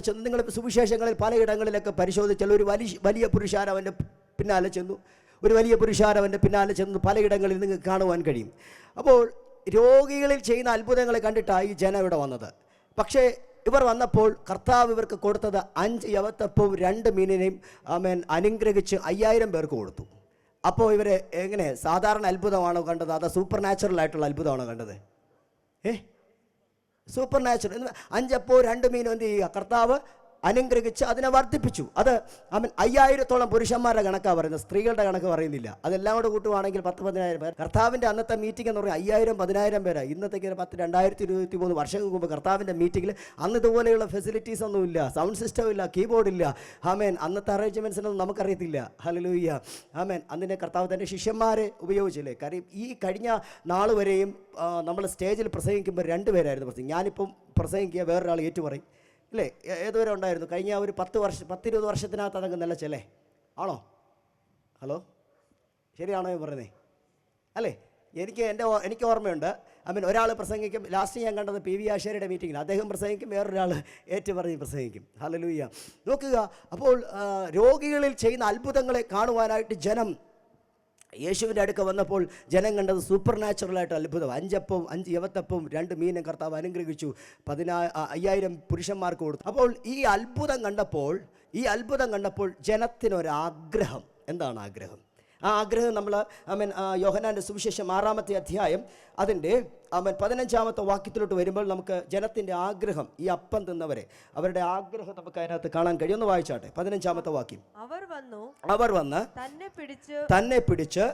ചെന്നു. നിങ്ങൾ സുവിശേഷങ്ങളിൽ പലയിടങ്ങളിലൊക്കെ പരിശോധിച്ചാൽ ഒരു വലിയ പുരുഷാരം അവൻ്റെ പിന്നാലെ ചെന്നു, ഒരു വലിയ പുരുഷാരം അവൻ്റെ പിന്നാലെ ചെന്നു പലയിടങ്ങളിൽ നിങ്ങൾക്ക് കാണുവാൻ കഴിയും. അപ്പോൾ രോഗികളിൽ ചെയ്യുന്ന അത്ഭുതങ്ങളെ കണ്ടിട്ടാണ് ഈ ജനം ഇവിടെ വന്നത്. പക്ഷേ ഇവർ വന്നപ്പോൾ കർത്താവ് ഇവർക്ക് കൊടുത്തത് 5 യവത്തപ്പവും 2 മീനിനെയും അനുഗ്രഹിച്ച് 5000 പേർക്ക് കൊടുത്തു. അപ്പോൾ ഇവർ എങ്ങനെ സാധാരണ അത്ഭുതമാണോ കണ്ടത്, അതോ സൂപ്പർ നാച്ചുറൽ ആയിട്ടുള്ള അത്ഭുതമാണോ കണ്ടത്? Super natural. 5 അപ്പവും 2 മീനും എന്ത് ചെയ്യുക? കർത്താവ് അനുഗ്രഹിച്ച് അതിനെ വർദ്ധിപ്പിച്ചു. അത് 5000-ഓളം പുരുഷന്മാരുടെ കണക്കാണ് പറയുന്നത്, സ്ത്രീകളുടെ കണക്ക് പറയുന്നില്ല. അതെല്ലാം കൂടെ കൂട്ടുവാണെങ്കിൽ 10,000-10,000 പേർ. കർത്താവിൻ്റെ അന്നത്തെ മീറ്റിംഗ് എന്ന് പറഞ്ഞാൽ 5000-10,000 പേരാണ്. ഇന്നത്തേക്ക് 2023 വർഷങ്ങൾക്ക് മുമ്പ് കർത്താവിൻ്റെ മീറ്റിങ്ങിൽ അന്ന് ഇതുപോലെയുള്ള ഫെസിലിറ്റീസ് ഒന്നുമില്ല, സൗണ്ട് സിസ്റ്റം ഇല്ല, കീബോർഡ് ഇല്ല. അന്നത്തെ അറേഞ്ച്മെൻറ്റ്സിനൊന്നും നമുക്കറിയത്തില്ല. ഹല്ലേലൂയ. അന്നിനെ കർത്താവ് തൻ്റെ ശിഷ്യന്മാരെ ഉപയോഗിച്ചില്ലേ. കാര്യം ഈ കഴിഞ്ഞ നാൾ വരെയും നമ്മൾ സ്റ്റേജിൽ പ്രസംഗിക്കുമ്പോൾ 2 പേരായിരുന്നു പ്രസംഗം. ഞാനിപ്പം പ്രസംഗിക്കുക, വേറൊരാൾ ഏറ്റു പറയും ഇല്ലേ? ഏതുവരെ ഉണ്ടായിരുന്നു? കഴിഞ്ഞ ഒരു 10-20 വർഷത്തിനകത്ത് അതങ്ങ് നിലച്ചല്ലേ? ആണോ? ഹലോ, ശരിയാണോ പറയുന്നത്? അല്ലേ? എനിക്ക് ഓർമ്മയുണ്ട്. ഒരാൾ പ്രസംഗിക്കും. ലാസ്റ്റ് ഞാൻ കണ്ടത് PV ആശാരിയുടെ മീറ്റിങ്ങിൽ അദ്ദേഹം പ്രസംഗിക്കും, വേറൊരാൾ ഏറ്റു പറഞ്ഞ് പ്രസംഗിക്കും. ഹല്ലേലൂയ. നോക്കുക, അപ്പോൾ രോഗികളിൽ ചെയ്യുന്ന അത്ഭുതങ്ങളെ കാണുവാനായിട്ട് ജനം യേശുവിൻ്റെ അടുക്ക വന്നപ്പോൾ ജനം കണ്ടത് സൂപ്പർ നാച്ചുറലായിട്ട് അത്ഭുതം. 5 യവത്തപ്പവും 2 മീനും കർത്താവ് അനുഗ്രഹിച്ചു 5000 പുരുഷന്മാർക്ക് കൊടുത്തു. അപ്പോൾ ഈ അത്ഭുതം കണ്ടപ്പോൾ ജനത്തിനൊരാഗ്രഹം. എന്താണ് ആഗ്രഹം? ആ ആഗ്രഹം നമ്മൾ യോഹന്നാൻ്റെ സുവിശേഷം 6-ാമത്തെ അധ്യായം അതിൻ്റെ 15-ാമത്തെ വാക്യത്തിലോട്ട് വരുമ്പോൾ നമുക്ക് ജനത്തിൻ്റെ ആഗ്രഹം, ഈ അപ്പം തിന്നവരെ അവരുടെ ആഗ്രഹം നമുക്ക് അതിനകത്ത് കാണാൻ കഴിയും. ഒന്ന് വായിച്ചാട്ടെ 15-ാമത്തെ വാക്യം. അവർ വന്ന് തന്നെ പിടിച്ച്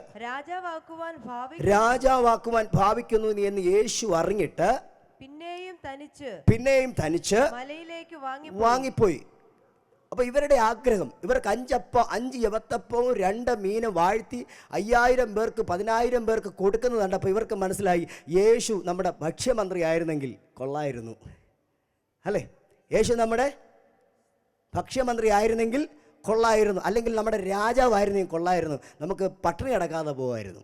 രാജാവാക്കുവാൻ ഭാവിക്കുന്നു എന്ന് യേശു അറിഞ്ഞിട്ട് പിന്നെയും തനിച്ച് മലയിലേക്ക് വാങ്ങിപ്പോയി. അപ്പോൾ ഇവരുടെ ആഗ്രഹം, ഇവർക്ക് 5 യവത്തപ്പവും 2 മീനും വാഴ്ത്തി 5000 പേർക്ക് 10,000 പേർക്ക് കൊടുക്കുന്നത് കണ്ടപ്പോൾ ഇവർക്ക് മനസ്സിലായി യേശു നമ്മുടെ ഭക്ഷ്യമന്ത്രി ആയിരുന്നെങ്കിൽ കൊള്ളായിരുന്നു. അല്ലേ? യേശു നമ്മുടെ ഭക്ഷ്യമന്ത്രി ആയിരുന്നെങ്കിൽ കൊള്ളായിരുന്നു, അല്ലെങ്കിൽ നമ്മുടെ രാജാവായിരുന്നെങ്കിൽ കൊള്ളായിരുന്നു. നമുക്ക് പട്ടിണി കിടക്കാതെ പോകുമായിരുന്നു.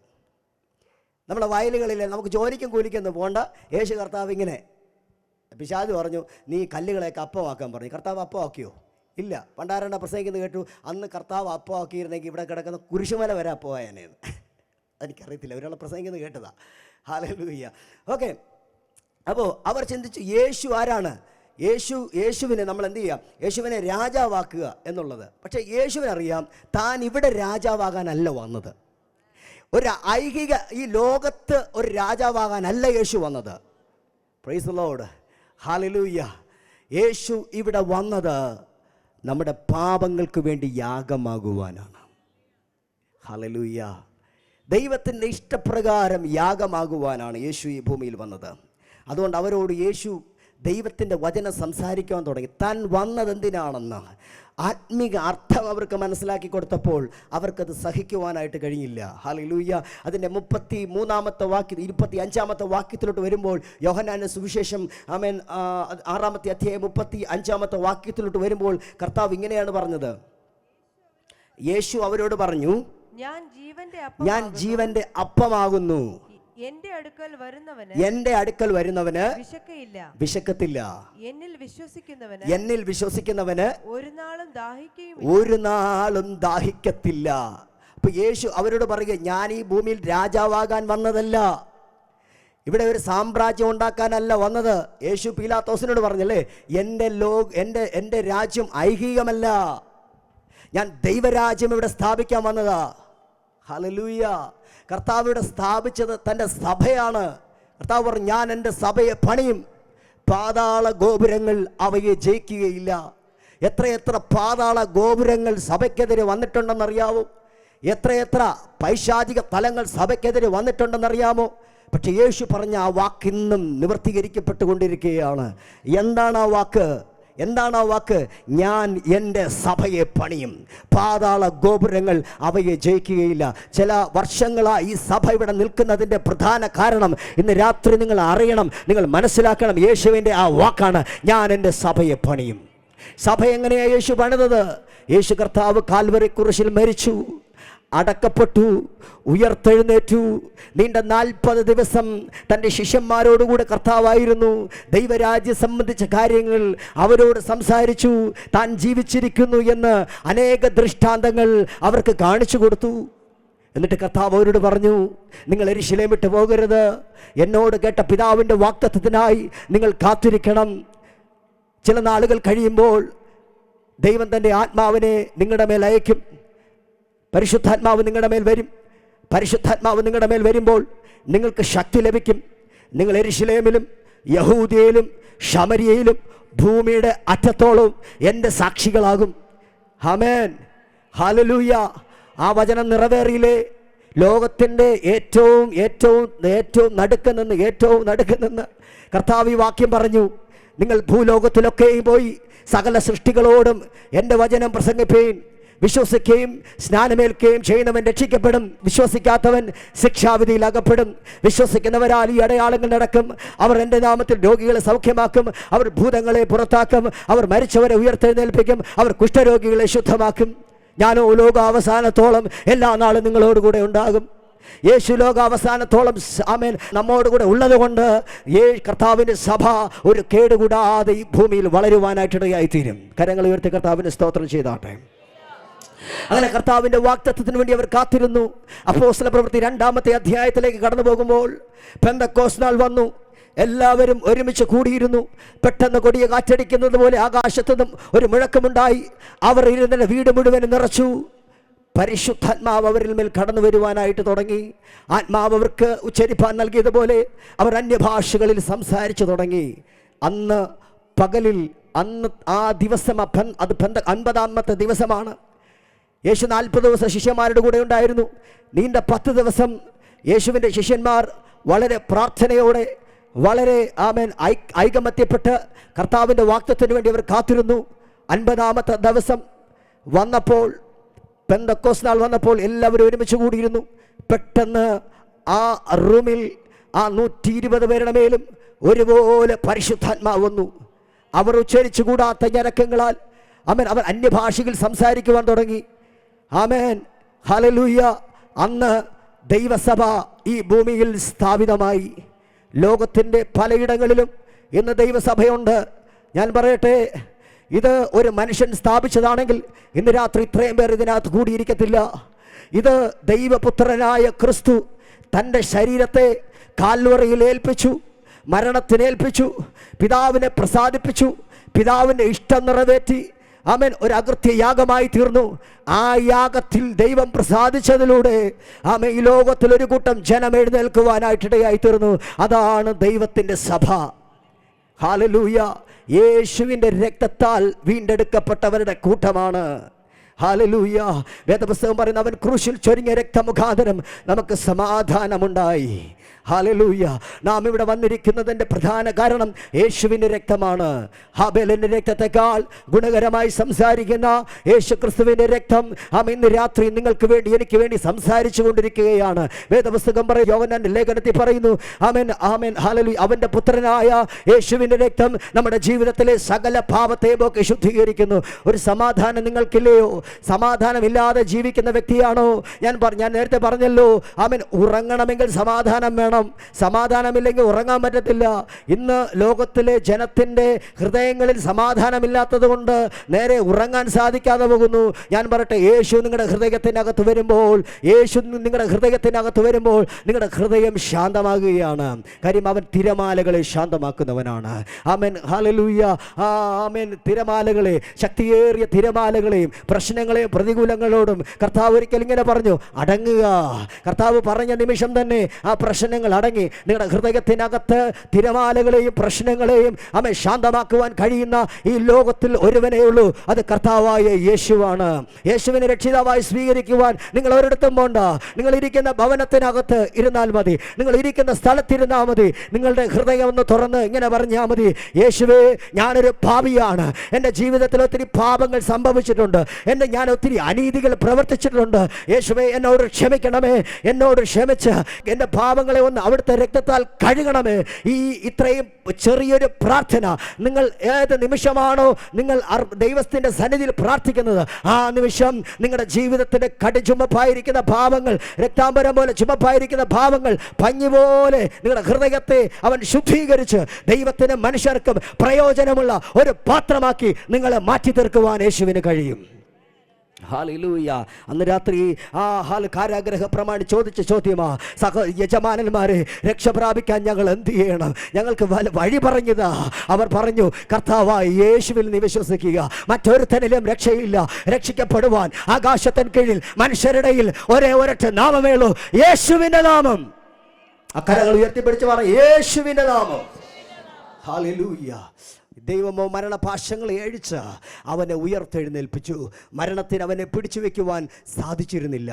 നമ്മുടെ വയലുകളിൽ നമുക്ക് ജോലിക്കും കൂലിക്കൊന്നും പോകണ്ട. യേശു കർത്താവ് ഇങ്ങനെ, പിശാച് പറഞ്ഞു നീ കല്ലുകളെയൊക്കെ അപ്പമാക്കാൻ പറഞ്ഞു. കർത്താവ് അപ്പമാക്കിയോ? ഇല്ല. പണ്ടാരണ്ട പ്രസംഗിക്കുന്നത് കേട്ടു, അന്ന് കർത്താവ് അപ്പമാക്കിയിരുന്നെങ്കിൽ ഇവിടെ കിടക്കുന്ന കുരിശുമല വരെ അപ്പമായനേന്ന്. എനിക്കറിയത്തില്ല, ഒരാളെ പ്രസംഗിക്കുന്നത് കേട്ടതാ. ഹല്ലേലൂയ. ഓക്കെ. അപ്പോൾ അവർ ചിന്തിച്ചു യേശു ആരാണ്? യേശുവിനെ നമ്മൾ എന്ത് ചെയ്യാം? യേശുവിനെ രാജാവാക്കുക എന്നുള്ളത്. പക്ഷേ യേശുവിനറിയാം താൻ ഇവിടെ രാജാവാകാനല്ല വന്നത്. ഈ ലോകത്ത് ഒരു രാജാവാകാനല്ല യേശു വന്നത്. Price the Lord. ഹല്ലേലൂയ. യേശു ഇവിടെ വന്നത് നമ്മുടെ പാപങ്ങൾക്ക് വേണ്ടി യാഗമാകുവാനാണ്. ഹല്ലേലൂയ. ദൈവത്തിൻ്റെ ഇഷ്ടപ്രകാരം യാഗമാകുവാനാണ് യേശു ഈ ഭൂമിയിൽ വന്നത്. അതുകൊണ്ട് അവരോട് യേശു ദൈവത്തിൻ്റെ വചനം സംസാരിക്കാൻ തുടങ്ങി. താൻ വന്നത് എന്തിനാണെന്ന് ആത്മീക അർത്ഥം അവർക്ക് മനസ്സിലാക്കി കൊടുത്തപ്പോൾ അവർക്കത് സഹിക്കുവാനായിട്ട് കഴിഞ്ഞില്ല. ഹല്ലേലൂയ. അതിൻ്റെ 33-ാമത്തെ വാക്യം 25-ാമത്തെ വാക്യത്തിലോട്ട് വരുമ്പോൾ യോഹന്നാന്റെ സുവിശേഷം 6-ാമത്തെ അധ്യായം 35-ാമത്തെ വാക്യത്തിലോട്ട് വരുമ്പോൾ കർത്താവ് ഇങ്ങനെയാണ് പറഞ്ഞത്. യേശു അവരോട് പറഞ്ഞു, ഞാൻ ജീവന്റെ അപ്പമാകുന്നു. എന്റെ അടുക്കൽ വരുന്നവന് വിശക്കത്തില്ല. എന്നിൽ വിശ്വസിക്കുന്നവന് ഒരു നാളും ദാഹിക്കത്തില്ല. അപ്പൊ യേശു അവരോട് പറയുക, ഞാൻ ഈ ഭൂമിയിൽ രാജാവാകാൻ വന്നതല്ല, ഇവിടെ ഒരു സാമ്രാജ്യം ഉണ്ടാക്കാനല്ല വന്നത്. യേശു പീലാത്തോസിനോട് പറഞ്ഞല്ലേ, എൻ്റെ രാജ്യം ഐഹികമല്ല, ഞാൻ ദൈവരാജ്യം ഇവിടെ സ്ഥാപിക്കാൻ വന്നതാ. ഹല്ലേലൂയ. കർത്താവ് ഇവിടെ സ്ഥാപിച്ചത് തൻ്റെ സഭയാണ്. കർത്താവ് പറഞ്ഞു, ഞാൻ എൻ്റെ സഭയെ പണിയും, പാതാള ഗോപുരങ്ങൾ അവയെ ജയിക്കുകയില്ല. എത്രയെത്ര പാതാള ഗോപുരങ്ങൾ സഭയ്ക്കെതിരെ വന്നിട്ടുണ്ടെന്നറിയാവോ? എത്രയെത്ര പൈശാചിക തലങ്ങൾ സഭയ്ക്കെതിരെ വന്നിട്ടുണ്ടെന്നറിയാമോ? പക്ഷെ യേശു പറഞ്ഞ ആ വാക്കിന്നും നിവർത്തീകരിക്കപ്പെട്ടുകൊണ്ടിരിക്കുകയാണ്. എന്താണ് ആ വാക്ക്? എന്താണ് ആ വാക്ക്? ഞാൻ എൻ്റെ സഭയെ പണിയും, പാതാള ഗോപുരങ്ങൾ അവയെ ജയിക്കുകയില്ല. ചില വർഷങ്ങളായി ഈ സഭ ഇവിടെ നിൽക്കുന്നതിൻ്റെ പ്രധാന കാരണം ഇന്ന് രാത്രി നിങ്ങൾ അറിയണം, നിങ്ങൾ മനസ്സിലാക്കണം. യേശുവിൻ്റെ ആ വാക്കാണ്, ഞാൻ എൻ്റെ സഭയെ പണിയും. സഭ എങ്ങനെയാണ് യേശു പണിതത്? യേശു കർത്താവ് കാൽവരി കുരിശിൽ മരിച്ചു, അടക്കപ്പെട്ടു, ഉയർത്തെഴുന്നേറ്റു. നീണ്ട 40 ദിവസം തൻ്റെ ശിഷ്യന്മാരോടുകൂടെ കർത്താവായിരുന്നു. ദൈവരാജ്യം സംബന്ധിച്ച കാര്യങ്ങൾ അവരോട് സംസാരിച്ചു. താൻ ജീവിച്ചിരിക്കുന്നു എന്ന് അനേക ദൃഷ്ടാന്തങ്ങൾ അവർക്ക് കാണിച്ചു കൊടുത്തു. എന്നിട്ട് കർത്താവ് അവരോട് പറഞ്ഞു, നിങ്ങൾ യെരൂശലേം വിട്ടു പോകരുത്. എന്നോട് കേട്ട പിതാവിൻ്റെ വാഗ്ദത്തത്തിനായി നിങ്ങൾ കാത്തിരിക്കണം. ചില നാളുകൾ കഴിയുമ്പോൾ ദൈവം തൻ്റെ ആത്മാവിനെ നിങ്ങളുടെ മേൽ അയക്കും. പരിശുദ്ധാത്മാവ് നിങ്ങളുടെ മേൽ വരും. പരിശുദ്ധാത്മാവ് നിങ്ങളുടെ മേൽ വരുമ്പോൾ നിങ്ങൾക്ക് ശക്തി ലഭിക്കും. നിങ്ങൾ യെരൂശലേമിലും യഹൂദയിലും ശമര്യയിലും ഭൂമിയുടെ അറ്റത്തോളവും എൻ്റെ സാക്ഷികളാകും. ആമേൻ, ഹല്ലേലൂയ. ആ വചനം നിറവേറിയില്ലേ? ലോകത്തിൻ്റെ ഏറ്റവും ഏറ്റവും ഏറ്റവും നടുക്ക് നിന്ന് കർത്താവ് ഈ വാക്യം പറഞ്ഞു, നിങ്ങൾ ഭൂലോകത്തിലൊക്കെയും പോയി സകല സൃഷ്ടികളോടും എൻ്റെ വചനം പ്രസംഗിപ്പീൻ. വിശ്വസിക്കുകയും സ്നാനമേൽക്കുകയും ചെയ്യുന്നവൻ രക്ഷിക്കപ്പെടും, വിശ്വസിക്കാത്തവൻ ശിക്ഷാവിധിയിൽ അകപ്പെടും. വിശ്വസിക്കുന്നവരാൽ ഈ അടയാളങ്ങൾ നടക്കും. അവർ എൻ്റെ നാമത്തിൽ രോഗികളെ സൗഖ്യമാക്കും, അവർ ഭൂതങ്ങളെ പുറത്താക്കും, അവർ മരിച്ചവരെ ഉയർത്തെഴുന്നേൽപ്പിക്കും, അവർ കുഷ്ഠരോഗികളെ ശുദ്ധമാക്കും. ഞാനോ ലോകാവസാനത്തോളം എല്ലാ നാളും നിങ്ങളോടുകൂടെ ഉണ്ടാകും. യേശു ലോകാവസാനത്തോളം ആമേൻ നമ്മോടുകൂടെ ഉള്ളത് കൊണ്ട് കർത്താവിൻ്റെ സഭ ഒരു കേടുകൂടാതെ ഈ ഭൂമിയിൽ വളരുവാനായിട്ടിടയായിത്തീരും. കരങ്ങൾ ഉയർത്തി കർത്താവിന് സ്തോത്രം ചെയ്താട്ടെ. അങ്ങനെ കർത്താവിൻ്റെ വാഗ്ദത്തത്തിന് വേണ്ടി അവർ കാത്തിരുന്നു. അപ്പോസ്തലപ്രവൃത്തി 2-ാമത്തെ അധ്യായത്തിലേക്ക് കടന്നു പോകുമ്പോൾ പെന്തക്കോസ്ത് നാൾ വന്നു. എല്ലാവരും ഒരുമിച്ച് കൂടിയിരുന്നു. പെട്ടെന്ന് കൊടിയ കാറ്റടിക്കുന്നത് പോലെ ആകാശത്തു നിന്നും ഒരു മുഴക്കമുണ്ടായി. അവർ ഇരുന്ന വീട് മുഴുവൻ നിറച്ചു. പരിശുദ്ധാത്മാവ് അവരിൽ മേൽ കടന്നു വരുവാനായിട്ട് തുടങ്ങി. ആത്മാവ് അവർക്ക് ഉച്ചരിപ്പാൻ നൽകിയതുപോലെ അവർ അന്യഭാഷകളിൽ സംസാരിച്ചു തുടങ്ങി. അന്ന് പകലിൽ ആ ദിവസം അത് 50-ാമത്തെ ദിവസമാണ്. യേശു 40 ദിവസം ശിഷ്യന്മാരുടെ കൂടെ ഉണ്ടായിരുന്നു. നീണ്ട 10 ദിവസം യേശുവിൻ്റെ ശിഷ്യന്മാർ വളരെ പ്രാർത്ഥനയോടെ, വളരെ ഐകമത്യപ്പെട്ട് കർത്താവിൻ്റെ വാഗ്ദത്തത്തിന് വേണ്ടി അവർ കാത്തിരുന്നു. 50-ാമത്തെ ദിവസം വന്നപ്പോൾ, പെന്തക്കോസ്ത് നാൾ വന്നപ്പോൾ എല്ലാവരും ഒരുമിച്ച് കൂടിയിരുന്നു. പെട്ടെന്ന് ആ റൂമിൽ ആ 120 പേരുടെ മേലും ഒരുപോലെ പരിശുദ്ധാത്മാവ് വന്നു. അവർ ഉച്ചരിച്ചു കൂടാത്ത ഞരക്കങ്ങളാൽ അവർ അന്യഭാഷയിൽ സംസാരിക്കുവാൻ തുടങ്ങി. ആമേൻ, ഹല്ലേലൂയ. അന്ന് ദൈവസഭ ഈ ഭൂമിയിൽ സ്ഥാപിതമായി. ലോകത്തിൻ്റെ പലയിടങ്ങളിലും ഇന്ന് ദൈവസഭയുണ്ട്. ഞാൻ പറയട്ടെ, ഇത് ഒരു മനുഷ്യൻ സ്ഥാപിച്ചതാണെങ്കിൽ ഇന്ന് രാത്രി ഇത്രയും പേർ ഇതിനകത്ത് കൂടിയിരിക്കത്തില്ല. ഇത് ദൈവപുത്രനായ ക്രിസ്തു തൻ്റെ ശരീരത്തെ കാൽവറിയിൽ ഏൽപ്പിച്ചു, മരണത്തിനേൽപ്പിച്ചു, പിതാവിനെ പ്രസാദിപ്പിച്ചു, പിതാവിൻ്റെ ഇഷ്ടം നിറവേറ്റി. ആമേൻ, ഒരു അകൃത്യ യാഗമായി തീർന്നു. ആ യാഗത്തിൽ ദൈവം പ്രസാദിച്ചതിലൂടെ ആമേൻ ഈ ലോകത്തിൽ ഒരു കൂട്ടം ജനം എഴുന്നേൽക്കുവാനായിട്ടിടയായി തീർന്നു. അതാണ് ദൈവത്തിൻ്റെ സഭ. ഹല്ലേലൂയ. യേശുവിൻ്റെ രക്തത്താൽ വീണ്ടെടുക്കപ്പെട്ടവരുടെ കൂട്ടമാണ്. ഹല്ലേലൂയ. വേദപുസ്തകം പറയുന്ന അവൻ ക്രൂശിൽ ചൊരിഞ്ഞ രക്തമുഖാന്തരം നമുക്ക് സമാധാനമുണ്ടായി. ഹല്ലേലൂയ. നാം ഇവിടെ വന്നിരിക്കുന്നതിൻ്റെ പ്രധാന കാരണം യേശുവിൻ്റെ രക്തമാണ്. ഹാബേലിൻ്റെ രക്തത്തെക്കാൾ ഗുണകരമായി സംസാരിക്കുന്ന യേശു ക്രിസ്തുവിൻ്റെ രക്തം ഇന്ന് രാത്രി നിങ്ങൾക്ക് വേണ്ടി, എനിക്ക് വേണ്ടി സംസാരിച്ചു കൊണ്ടിരിക്കുകയാണ്. വേദപുസ്തകം പറയും, യോഹന്നാന്റെ ലേഖനത്തിൽ പറയുന്നു, ആമേൻ ആമേൻ ഹല്ലേലൂയ, അവൻ്റെ പുത്രനായ യേശുവിൻ്റെ രക്തം നമ്മുടെ ജീവിതത്തിലെ സകല പാപത്തെയും ഒക്കെ ശുദ്ധീകരിക്കുന്നു. ഒരു സമാധാനം നിങ്ങൾക്കില്ലയോ? സമാധാനമില്ലാതെ ജീവിക്കുന്ന വ്യക്തിയാണോ? ഞാൻ നേരത്തെ പറഞ്ഞല്ലോ, ആമേൻ, ഉറങ്ങണമെങ്കിൽ സമാധാനം വേണം. ഉറങ്ങണം. സമാധാനമില്ലെങ്കിൽ ഉറങ്ങാൻ പറ്റത്തില്ല. ഇന്ന് ലോകത്തിലെ ജനത്തിൻ്റെ ഹൃദയങ്ങളിൽ സമാധാനമില്ലാത്തത് കൊണ്ട് നേരെ ഉറങ്ങാൻ സാധിക്കാതെ പോകുന്നു. ഞാൻ പറയട്ടെ, യേശു നിങ്ങളുടെ ഹൃദയത്തിനകത്ത് വരുമ്പോൾ, നിങ്ങളുടെ ഹൃദയം ശാന്തമാകുകയാണ്. കാര്യം അവൻ തിരമാലകളെ ശാന്തമാക്കുന്നവനാണ്. ആമേൻ, ഹല്ലേലൂയ. ആമേൻ. തിരമാലകളെ, ശക്തിയേറിയ തിരമാലകളെയും പ്രശ്നങ്ങളെയും പ്രതികൂലങ്ങളോടും കർത്താവ് ഒരിക്കൽ ഇങ്ങനെ പറഞ്ഞു, അടങ്ങുക. കർത്താവ് പറഞ്ഞ നിമിഷം തന്നെ ആ പ്രശ്നങ്ങൾ അടങ്ങി. നിങ്ങളുടെ ഹൃദയത്തിനകത്ത് തിരമാലകളെയും പ്രശ്നങ്ങളെയും ആമേൻ ശാന്തമാക്കുവാൻ കഴിയുന്ന ഈ ലോകത്തിൽ ഒരുവനേ ഉള്ളൂ, അത് കർത്താവായ യേശുവാണ്. യേശുവിനെ രക്ഷിതാവായി സ്വീകരിക്കുവാൻ നിങ്ങൾ ഒരിടത്തും പോണ്ട. നിങ്ങൾ ഇരിക്കുന്ന ഭവനത്തിനകത്ത് ഇരുന്നാൽ മതി, നിങ്ങൾ ഇരിക്കുന്ന സ്ഥലത്തിരുന്നാൽ മതി. നിങ്ങളുടെ ഹൃദയം ഒന്ന് തുറന്ന് ഇങ്ങനെ പറഞ്ഞാൽ മതി, യേശുവേ, ഞാനൊരു പാപിയാണ്. എൻ്റെ ജീവിതത്തിൽ ഒത്തിരി പാപങ്ങൾ സംഭവിച്ചിട്ടുണ്ട്. ഞാൻ ഒത്തിരി അനീതികൾ പ്രവർത്തിച്ചിട്ടുണ്ട്. യേശുവേ, എന്നോട് ക്ഷമിക്കണമേ. എന്നോട് ക്ഷമിച്ച് എൻ്റെ പാപങ്ങളെ ഒന്ന് അവിടുത്തെ രക്തത്താൽ കഴുകണമേ. ഇത്രയും ചെറിയൊരു പ്രാർത്ഥന നിങ്ങൾ ഏത് നിമിഷമാണോ നിങ്ങൾ ദൈവത്തിൻ്റെ സന്നിധിയിൽ പ്രാർത്ഥിക്കുന്നത്, ആ നിമിഷം നിങ്ങളുടെ ജീവിതത്തിൻ്റെ കടുചുമപ്പായിരിക്കുന്ന പാപങ്ങൾ, രക്താംബരം പോലെ ചുമപ്പായിരിക്കുന്ന പാപങ്ങൾ പഞ്ഞി പോലെ നിങ്ങളുടെ ഹൃദയത്തെ അവൻ ശുദ്ധീകരിച്ച് ദൈവത്തിനും മനുഷ്യർക്കും പ്രയോജനമുള്ള ഒരു പാത്രമാക്കി നിങ്ങളെ മാറ്റി തീർക്കുവാൻ യേശുവിന് കഴിയും. ഹല്ലേലൂയ. അന്ന് രാത്രി കാരാഗ്രഹ പ്രമാണി ചോദിച്ച ചോദ്യമാ, യജമാനന്മാരെ, രക്ഷ പ്രാപിക്കാൻ ഞങ്ങൾ എന്ത് ചെയ്യണം? ഞങ്ങൾക്ക് വഴി പറഞ്ഞതാ. അവർ പറഞ്ഞു, കർത്താവായ യേശുവിൽ നീ വിശ്വസിക്കുക, മറ്റൊരുത്തനിലും രക്ഷയില്ല. രക്ഷിക്കപ്പെടുവാൻ ആകാശത്തിന് കീഴിൽ മനുഷ്യരുടെയിൽ ഒരേ ഒരൊറ്റ നാമമേ ഉള്ളൂ, യേശുവിൻ്റെ നാമം. അക്കരങ്ങൾ ഉയർത്തിപ്പിടിച്ച് പറ, യേശുവിൻ്റെ നാമം. ഹല്ലേലൂയ. ദൈവമോ മരണപാശങ്ങളെ അഴിച്ച് അവനെ ഉയർത്തെഴുന്നേൽപ്പിച്ചു. മരണത്തിന് അവനെ പിടിച്ചു വയ്ക്കുവാൻ സാധിച്ചിരുന്നില്ല.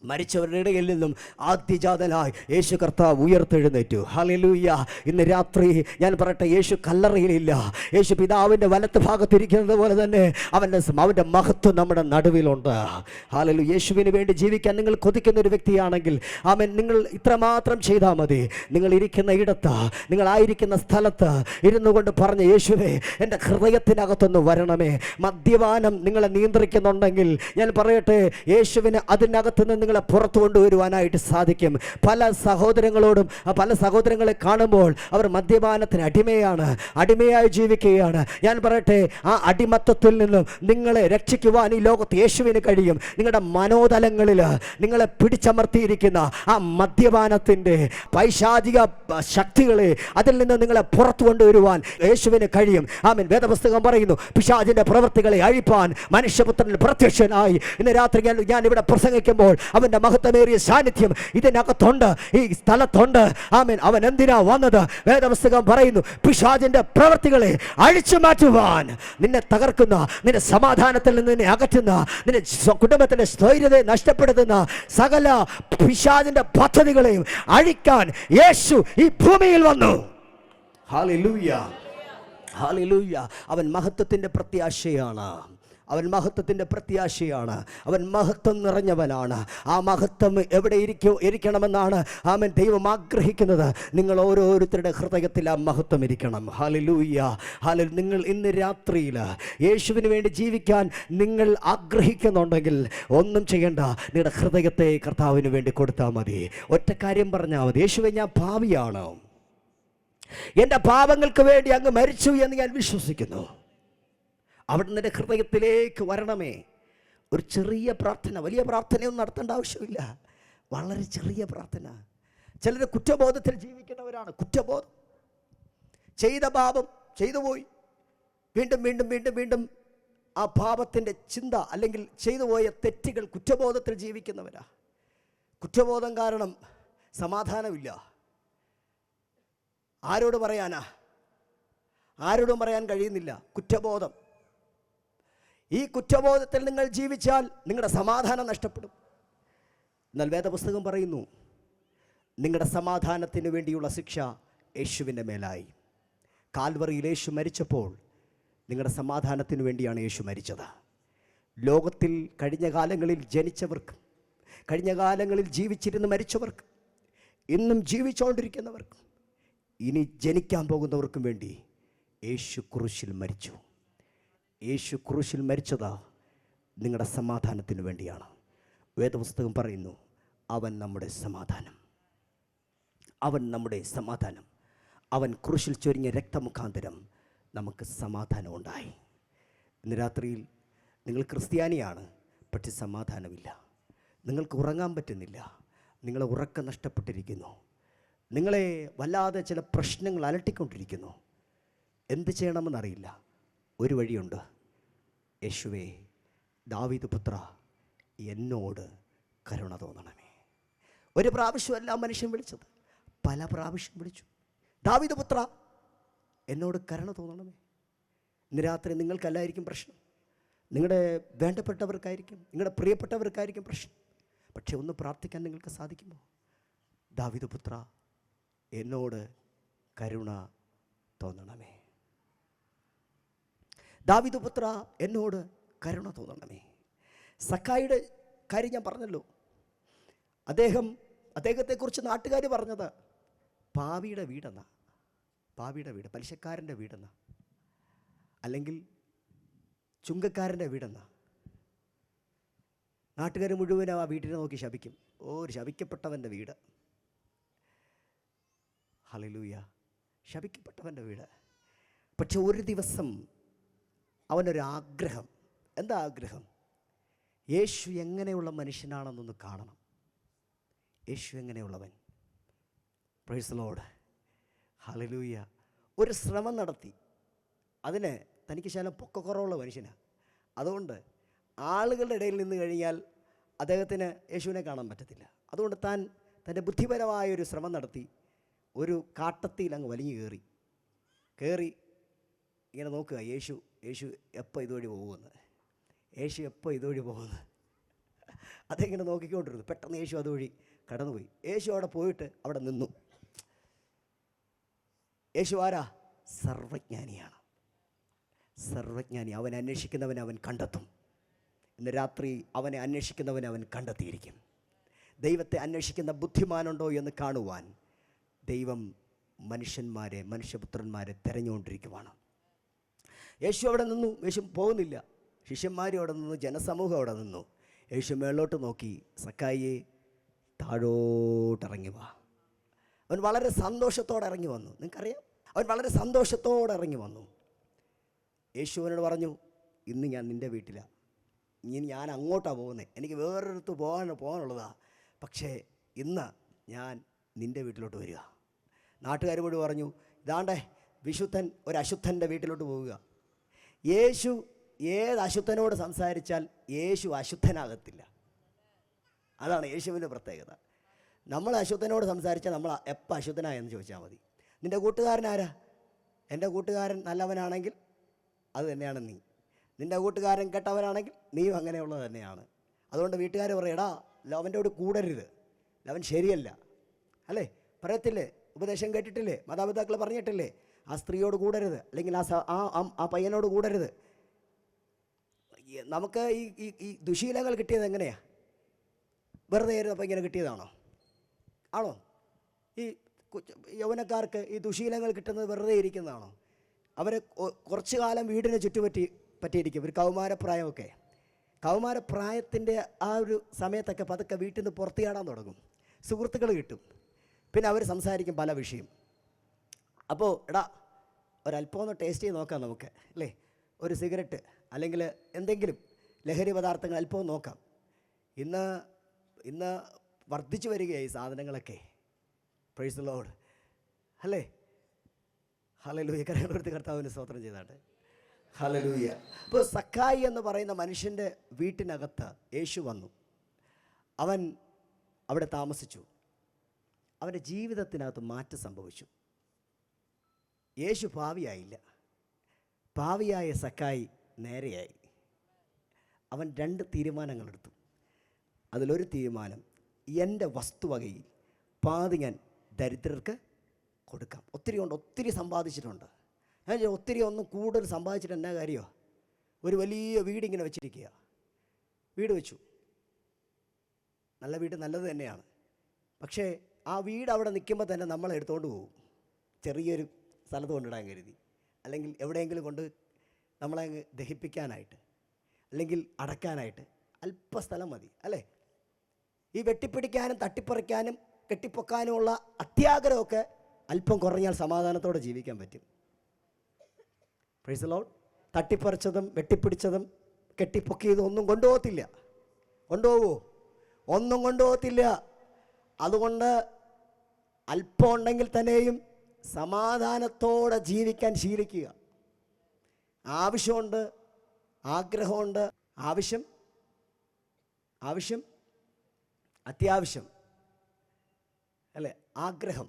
മരിച്ചവരുടെ ഇടയിൽ നിന്നും ആദ്യജാതനായി യേശു കർത്താവ് ഉയർത്തെഴുന്നേറ്റു. ഹല്ലേലൂയ. ഇന്ന് രാത്രി ഞാൻ പറയട്ടെ, യേശു കല്ലറയിലില്ല. യേശു പിതാവിൻ്റെ വലത്ത് ഭാഗത്തിരിക്കുന്നത് പോലെ തന്നെ അവൻ്റെ മഹത്വം നമ്മുടെ നടുവിലുണ്ട്. ഹല്ലേലൂയ. യേശുവിന് വേണ്ടി ജീവിക്കാൻ നിങ്ങൾ കൊതിക്കുന്ന ഒരു വ്യക്തിയാണെങ്കിൽ ആമേൻ, നിങ്ങൾ ഇത്രമാത്രം ചെയ്താൽ മതി. നിങ്ങൾ ഇരിക്കുന്ന ഇടത്ത്, നിങ്ങളായിരിക്കുന്ന സ്ഥലത്ത് ഇരുന്നു കൊണ്ട് പറഞ്ഞ, യേശുവേ, എൻ്റെ ഹൃദയത്തിനകത്തൊന്ന് വരണമേ. മദ്യപാനം നിങ്ങളെ നിയന്ത്രിക്കുന്നുണ്ടെങ്കിൽ ഞാൻ പറയട്ടെ, യേശുവിന് അതിനകത്ത് നിന്ന് നിങ്ങളെ പുറത്തു കൊണ്ടുവരുവാനായിട്ട് സാധിക്കും. പല സഹോദരങ്ങളെ കാണുമ്പോൾ അവർ മദ്യപാനത്തിന് അടിമയായി ജീവിക്കുകയാണ്. ഞാൻ പറയട്ടെ, ആ അടിമത്തത്തിൽ നിന്നും നിങ്ങളെ രക്ഷിക്കുവാൻ ഈ ലോകത്ത് യേശുവിന് കഴിയും. നിങ്ങളുടെ മനോതലങ്ങളിൽ നിങ്ങളെ പിടിച്ചമർത്തിയിരിക്കുന്ന ആ മദ്യപാനത്തിൻ്റെ പൈശാചിക ശക്തികളെ അതിൽ നിന്ന് നിങ്ങളെ പുറത്തു കൊണ്ടുവരുവാൻ യേശുവിന് കഴിയും. ആമേൻ. വേദപുസ്തകം പറയുന്നു, പിശാചിൻ്റെ പ്രവൃത്തികളെ അഴിപ്പാൻ മനുഷ്യപുത്രൻ പ്രത്യക്ഷനായി. ഇന്ന് രാത്രി ഞാൻ ഇവിടെ പ്രസംഗിക്കുമ്പോൾ അവൻ്റെ മഹത്വമേറിയ സാന്നിധ്യം ഇതിനകത്തുണ്ട്, ഈ സ്ഥലത്തുണ്ട്. ആമേൻ. അവൻ എന്തിനാ വന്നത്? വേദപുസ്തകം പറയുന്നു, പിശാചിന്റെ പ്രവൃത്തികളെ അഴിച്ചു മാറ്റുവാൻ, നിന്നെ തകർക്കുന്ന, നിന്റെ സമാധാനത്തിൽ നിന്ന് നിന്നെ അകറ്റുന്ന, നിന്റെ കുടുംബത്തിന്റെ സ്ഥൈര്യതയെ നഷ്ടപ്പെടുത്തുന്ന സകല പിശാചിന്റെ പദ്ധതികളെയും അഴിക്കാൻ യേശു ഈ ഭൂമിയിൽ വന്നു. ഹല്ലേലൂയ. ഹല്ലേലൂയ. അവൻ മഹത്വത്തിന്റെ പ്രത്യാശയാണ്. അവൻ മഹത്വം നിറഞ്ഞവനാണ്. ആ മഹത്വം എവിടെ ഇരിക്കണമെന്നാണ് ആമേൻ ദൈവം ആഗ്രഹിക്കുന്നത്. നിങ്ങൾ ഓരോരുത്തരുടെ ഹൃദയത്തിൽ ആ മഹത്വം ഇരിക്കണം. ഹല്ലേലൂയ. നിങ്ങൾ ഇന്ന് രാത്രിയിൽ യേശുവിന് വേണ്ടി ജീവിക്കാൻ നിങ്ങൾ ആഗ്രഹിക്കുന്നുണ്ടെങ്കിൽ ഒന്നും ചെയ്യണ്ട, നിങ്ങളുടെ ഹൃദയത്തെ കർത്താവിന് വേണ്ടി കൊടുത്താൽ മതി. ഒറ്റ കാര്യം പറഞ്ഞാൽ മതി, യേശുവേ, ഞാൻ പാപിയാണ്, എൻ്റെ പാപങ്ങൾക്ക് വേണ്ടി അങ്ങ് മരിച്ചു എന്ന് ഞാൻ വിശ്വസിക്കുന്നു. അവിടെ നിന്റെ ഹൃദയത്തിലേക്ക് വരണമേ. ഒരു ചെറിയ പ്രാർത്ഥന, വലിയ പ്രാർത്ഥനയൊന്നും നടത്തേണ്ട ആവശ്യമില്ല, വളരെ ചെറിയ പ്രാർത്ഥന. ചിലർ കുറ്റബോധത്തിൽ ജീവിക്കുന്നവരാണ്. കുറ്റബോധം, ചെയ്ത പാപം ചെയ്തു പോയി, വീണ്ടും വീണ്ടും വീണ്ടും വീണ്ടും ആ പാപത്തിൻ്റെ ചിന്ത അല്ലെങ്കിൽ ചെയ്തു പോയ തെറ്റുകൾ കുറ്റബോധത്തിൽ ജീവിക്കുന്നവരാ. കുറ്റബോധം കാരണം സമാധാനമില്ല. ആരോട് പറയാനാ? ആരോടും പറയാൻ കഴിയുന്നില്ല. കുറ്റബോധം. ഈ കുറ്റബോധത്തിൽ നിങ്ങൾ ജീവിച്ചാൽ നിങ്ങളുടെ സമാധാനം നഷ്ടപ്പെടും. എന്നാൽ വേദപുസ്തകം പറയുന്നു, നിങ്ങളുടെ സമാധാനത്തിന് വേണ്ടിയുള്ള ശിക്ഷ യേശുവിൻ്റെ മേലായി. കാൽവറിയിൽ യേശു മരിച്ചപ്പോൾ നിങ്ങളുടെ സമാധാനത്തിന് വേണ്ടിയാണ് യേശു മരിച്ചത്. ലോകത്തിൽ കഴിഞ്ഞ കാലങ്ങളിൽ ജനിച്ചവർക്കും കഴിഞ്ഞ കാലങ്ങളിൽ ജീവിച്ചിരുന്ന് മരിച്ചവർക്കും ഇന്നും ജീവിച്ചുകൊണ്ടിരിക്കുന്നവർക്കും ഇനി ജനിക്കാൻ പോകുന്നവർക്കും വേണ്ടി യേശു ക്രൂശിൽ മരിച്ചു. യേശു ക്രൂശിൽ മരിച്ചതാ നിങ്ങളുടെ സമാധാനത്തിന് വേണ്ടിയാണ്. വേദപുസ്തകം പറയുന്നു, അവൻ നമ്മുടെ സമാധാനം. അവൻ നമ്മുടെ സമാധാനം. അവൻ ക്രൂശിൽ ചൊരിഞ്ഞ രക്തമുഖാന്തരം നമുക്ക് സമാധാനം ഉണ്ടായി. ഇന്ന് രാത്രിയിൽ നിങ്ങൾ ക്രിസ്ത്യാനിയാണ്, പക്ഷെ സമാധാനമില്ല. നിങ്ങൾക്ക് ഉറങ്ങാൻ പറ്റുന്നില്ല. നിങ്ങളെ ഉറക്കം നഷ്ടപ്പെട്ടിരിക്കുന്നു. നിങ്ങളെ വല്ലാതെ ചില പ്രശ്നങ്ങൾ അലട്ടിക്കൊണ്ടിരിക്കുന്നു. എന്ത് ചെയ്യണമെന്നറിയില്ല. ഒരു വഴിയുണ്ട്. യേശുവേ, ദാവീദ് പുത്ര, എന്നോട് കരുണ തോന്നണമേ. ഒരു പ്രാവശ്യമല്ല മനുഷ്യൻ വിളിച്ചത്, പല പ്രാവശ്യം വിളിച്ചു. ദാവീദ് പുത്ര, എന്നോട് കരുണ തോന്നണമേ. ഇന്ന് രാത്രി നിങ്ങൾക്കല്ലായിരിക്കും പ്രശ്നം, നിങ്ങളുടെ വേണ്ടപ്പെട്ടവർക്കായിരിക്കും, നിങ്ങളുടെ പ്രിയപ്പെട്ടവർക്കായിരിക്കും പ്രശ്നം. പക്ഷെ ഒന്ന് പ്രാർത്ഥിക്കാൻ നിങ്ങൾക്ക് സാധിക്കുമോ? ദാവീദ് പുത്ര, എന്നോട് കരുണ തോന്നണമേ. ദാവീദ് പുത്ര, എന്നോട് കരുണ തോന്നണമേ. സക്കായിയുടെ കാര്യം ഞാൻ പറഞ്ഞല്ലോ. അദ്ദേഹത്തെക്കുറിച്ച് നാട്ടുകാർ പറഞ്ഞത് പാവിയുടെ വീടെന്ന, പാവിയുടെ വീട്, പലിശക്കാരൻ്റെ വീടെന്ന, അല്ലെങ്കിൽ ചുങ്കക്കാരൻ്റെ വീടെന്ന. നാട്ടുകാർ മുഴുവനും ആ വീട്ടിനെ നോക്കി ശപിക്കും. ഒരു ശപിക്കപ്പെട്ടവൻ്റെ വീട്. ഹല്ലേലൂയ, ശപിക്കപ്പെട്ടവൻ്റെ വീട്. പക്ഷെ ഒരു ദിവസം അവനൊരാഗ്രഹം. എന്താ ആഗ്രഹം? യേശു എങ്ങനെയുള്ള മനുഷ്യനാണെന്നൊന്ന് കാണണം. യേശു എങ്ങനെയുള്ളവൻ? Praise the Lord, hallelujah. ഒരു ശ്രമം നടത്തി. അതിന് തനിക്ക് ശകലം പൊക്കക്കുറവുള്ള മനുഷ്യനാണ്. അതുകൊണ്ട് ആളുകളുടെ ഇടയിൽ നിന്ന് കഴിഞ്ഞാൽ അദ്ദേഹത്തിന് യേശുവിനെ കാണാൻ പറ്റത്തില്ല. അതുകൊണ്ട് താൻ തൻ്റെ ബുദ്ധിപരമായൊരു ശ്രമം നടത്തി ഒരു കാട്ടത്തിയിൽ അങ്ങ് വലിഞ്ഞു കയറി ഇങ്ങനെ നോക്കുക, യേശു എപ്പോൾ ഇതുവഴി പോകുമെന്ന്, യേശു എപ്പോൾ ഇതുവഴി പോകുമെന്ന് അതെങ്ങനെ നോക്കിക്കൊണ്ടിരുന്നു. പെട്ടെന്ന് യേശു അതുവഴി കടന്നുപോയി. യേശു അവിടെ പോയിട്ട് അവിടെ നിന്നു. യേശു ആരാ? സർവജ്ഞാനിയാണ്. സർവജ്ഞാനി. അവനെ അന്വേഷിക്കുന്നവനെ അവൻ കണ്ടെത്തും. ഇന്ന് രാത്രി അവനെ അന്വേഷിക്കുന്നവനെ അവൻ കണ്ടെത്തിയിരിക്കും. ദൈവത്തെ അന്വേഷിക്കുന്ന ബുദ്ധിമാനുണ്ടോ എന്ന് കാണുവാൻ ദൈവം മനുഷ്യപുത്രന്മാരെ തിരഞ്ഞുകൊണ്ടിരിക്കുവാണ്. യേശു അവിടെ നിന്നു. യേശു പോകുന്നില്ല. ശിഷ്യന്മാരും അവിടെ നിന്നു, ജനസമൂഹം അവിടെ നിന്നു. യേശു മേളോട്ട് നോക്കി, സക്കായിയെ താഴോട്ടിറങ്ങി വാ. അവൻ വളരെ സന്തോഷത്തോടെ ഇറങ്ങി വന്നു. നിങ്ങൾക്കറിയാം, അവൻ വളരെ സന്തോഷത്തോടെ ഇറങ്ങി വന്നു. യേശു അവനോട് പറഞ്ഞു, ഇന്ന് ഞാൻ നിൻ്റെ വീട്ടിലാണ്. ഇനി ഞാൻ അങ്ങോട്ടാണ് പോകുന്നത്, എനിക്ക് വേറൊരിടത്ത് പോകാനുള്ളതാണ്. പക്ഷേ ഇന്ന് ഞാൻ നിൻ്റെ വീട്ടിലോട്ട് വരിക. നാട്ടുകാർ കൂടി പറഞ്ഞു, ഇതാണ്ടേ വിശുദ്ധൻ ഒരു അശുദ്ധൻ്റെ വീട്ടിലോട്ട് പോവുക. യേശു ഏത് അശുദ്ധനോട് സംസാരിച്ചാൽ യേശു അശുദ്ധനാകത്തില്ല. അതാണ് യേശുവിൻ്റെ പ്രത്യേകത. നമ്മൾ അശുദ്ധനോട് സംസാരിച്ചാൽ നമ്മൾ എപ്പോൾ അശുദ്ധനായെന്ന് ചോദിച്ചാൽ മതി. നിൻ്റെ കൂട്ടുകാരനാരാ? എൻ്റെ കൂട്ടുകാരൻ നല്ലവനാണെങ്കിൽ അത് തന്നെയാണ് നീ. നിൻ്റെ കൂട്ടുകാരൻ കെട്ടവനാണെങ്കിൽ നീയും അങ്ങനെയുള്ളത് തന്നെയാണ്. അതുകൊണ്ട് വീട്ടുകാർ പറയടാ, അവൻ്റെ കൂടെ കൂടരുത്, അവൻ ശരിയല്ല, അല്ലേ? പറയത്തില്ലേ? ഉപദേശം കേട്ടിട്ടില്ലേ? മാതാപിതാക്കൾ പറഞ്ഞിട്ടില്ലേ? ആ സ്ത്രീയോട് കൂടരുത്, അല്ലെങ്കിൽ ആ പയ്യനോട് കൂടരുത്. നമുക്ക് ഈ ദുശീലങ്ങൾ കിട്ടിയത് എങ്ങനെയാണ്? വെറുതെ ഇരുന്നപ്പോൾ ഇങ്ങനെ കിട്ടിയതാണോ? ആണോ? ഈ യൗവനക്കാർക്ക് ഈ ദുശീലങ്ങൾ കിട്ടുന്നത് വെറുതെ ഇരിക്കുന്നതാണോ? അവരെ കുറച്ചു കാലം വീടിനെ പറ്റിയിരിക്കും. ഒരു കൗമാരപ്രായമൊക്കെ, കൗമാരപ്രായത്തിൻ്റെ ആ ഒരു സമയത്തൊക്കെ പതുക്കെ വീട്ടിൽ നിന്ന് പുറത്തു ചാടാൻ തുടങ്ങും. സുഹൃത്തുക്കൾ കിട്ടും. പിന്നെ അവർ സംസാരിക്കും പല വിഷയം. അപ്പോൾ എടാ, ഒരല്പം ഒന്ന് ടേസ്റ്റ് ചെയ്ത് നോക്കാം നമുക്ക്, അല്ലേ? ഒരു സിഗരറ്റ് അല്ലെങ്കിൽ എന്തെങ്കിലും ലഹരി പദാർത്ഥങ്ങൾ അല്പം നോക്കാം. ഇന്ന് വർദ്ധിച്ചു വരികയായി സാധനങ്ങളൊക്കെ. പ്രൈസ് ദി ലോർഡ്, അല്ലേ? ഹല്ലേലൂയ. കരങ്ങളെടുത്ത് കർത്താവിന് സ്തോത്രം ചെയ്താട്ടെ. ഹല്ലേലൂയ. അപ്പോൾ സക്കായി എന്ന് പറയുന്ന മനുഷ്യൻ്റെ വീട്ടിനകത്ത് യേശു വന്നു. അവൻ അവിടെ താമസിച്ചു. അവൻ്റെ ജീവിതത്തിനകത്ത് മാറ്റം സംഭവിച്ചു. യേശു പാവിയായില്ല. പാവിയായ സക്കായി നേരെയായി. അവൻ 2 തീരുമാനങ്ങളെടുത്തു. അതിലൊരു തീരുമാനം, എൻ്റെ വസ്തുവകയിൽ പാതി ഞാൻ ദരിദ്രർക്ക് കൊടുക്കാം. ഒത്തിരി സമ്പാദിച്ചിട്ടുണ്ട്. ഞാൻ ഒത്തിരി ഒന്നും കൂടുതൽ സമ്പാദിച്ചിട്ട് എന്നാ കാര്യമോ? ഒരു വലിയ വീടിങ്ങനെ വെച്ചിരിക്കുക. വീട് വെച്ചു. നല്ല വീട് നല്ലത് തന്നെയാണ്. പക്ഷേ ആ വീട് അവിടെ നിൽക്കുമ്പോൾ തന്നെ നമ്മൾ എടുത്തുകൊണ്ട് പോകും. ചെറിയൊരു സ്ഥലത്ത് കൊണ്ടിടാൻ കരുതി, അല്ലെങ്കിൽ എവിടെയെങ്കിലും കൊണ്ട് നമ്മളെ ദഹിപ്പിക്കാനായിട്ട്, അല്ലെങ്കിൽ അടക്കാനായിട്ട് അല്പസ്ഥലം മതി, അല്ലേ? ഈ വെട്ടിപ്പിടിക്കാനും തട്ടിപ്പറിക്കാനും കെട്ടിപ്പൊക്കാനുമുള്ള അത്യാഗ്രഹമൊക്കെ അല്പം കുറഞ്ഞാൽ സമാധാനത്തോടെ ജീവിക്കാൻ പറ്റും. Praise the Lord. തട്ടിപ്പറിച്ചതും വെട്ടിപ്പിടിച്ചതും കെട്ടിപ്പൊക്കിയതും ഒന്നും കൊണ്ടുപോകത്തില്ല. കൊണ്ടുപോകുമോ? ഒന്നും കൊണ്ടുപോകത്തില്ല. അതുകൊണ്ട് അല്പം ഉണ്ടെങ്കിൽ തന്നെയും സമാധാനത്തോടെ ജീവിക്കാൻ ശീലിക്കുക. ആവശ്യമുണ്ട്, ആഗ്രഹമുണ്ട്. ആവശ്യം അത്യാവശ്യം അല്ലേ? ആഗ്രഹം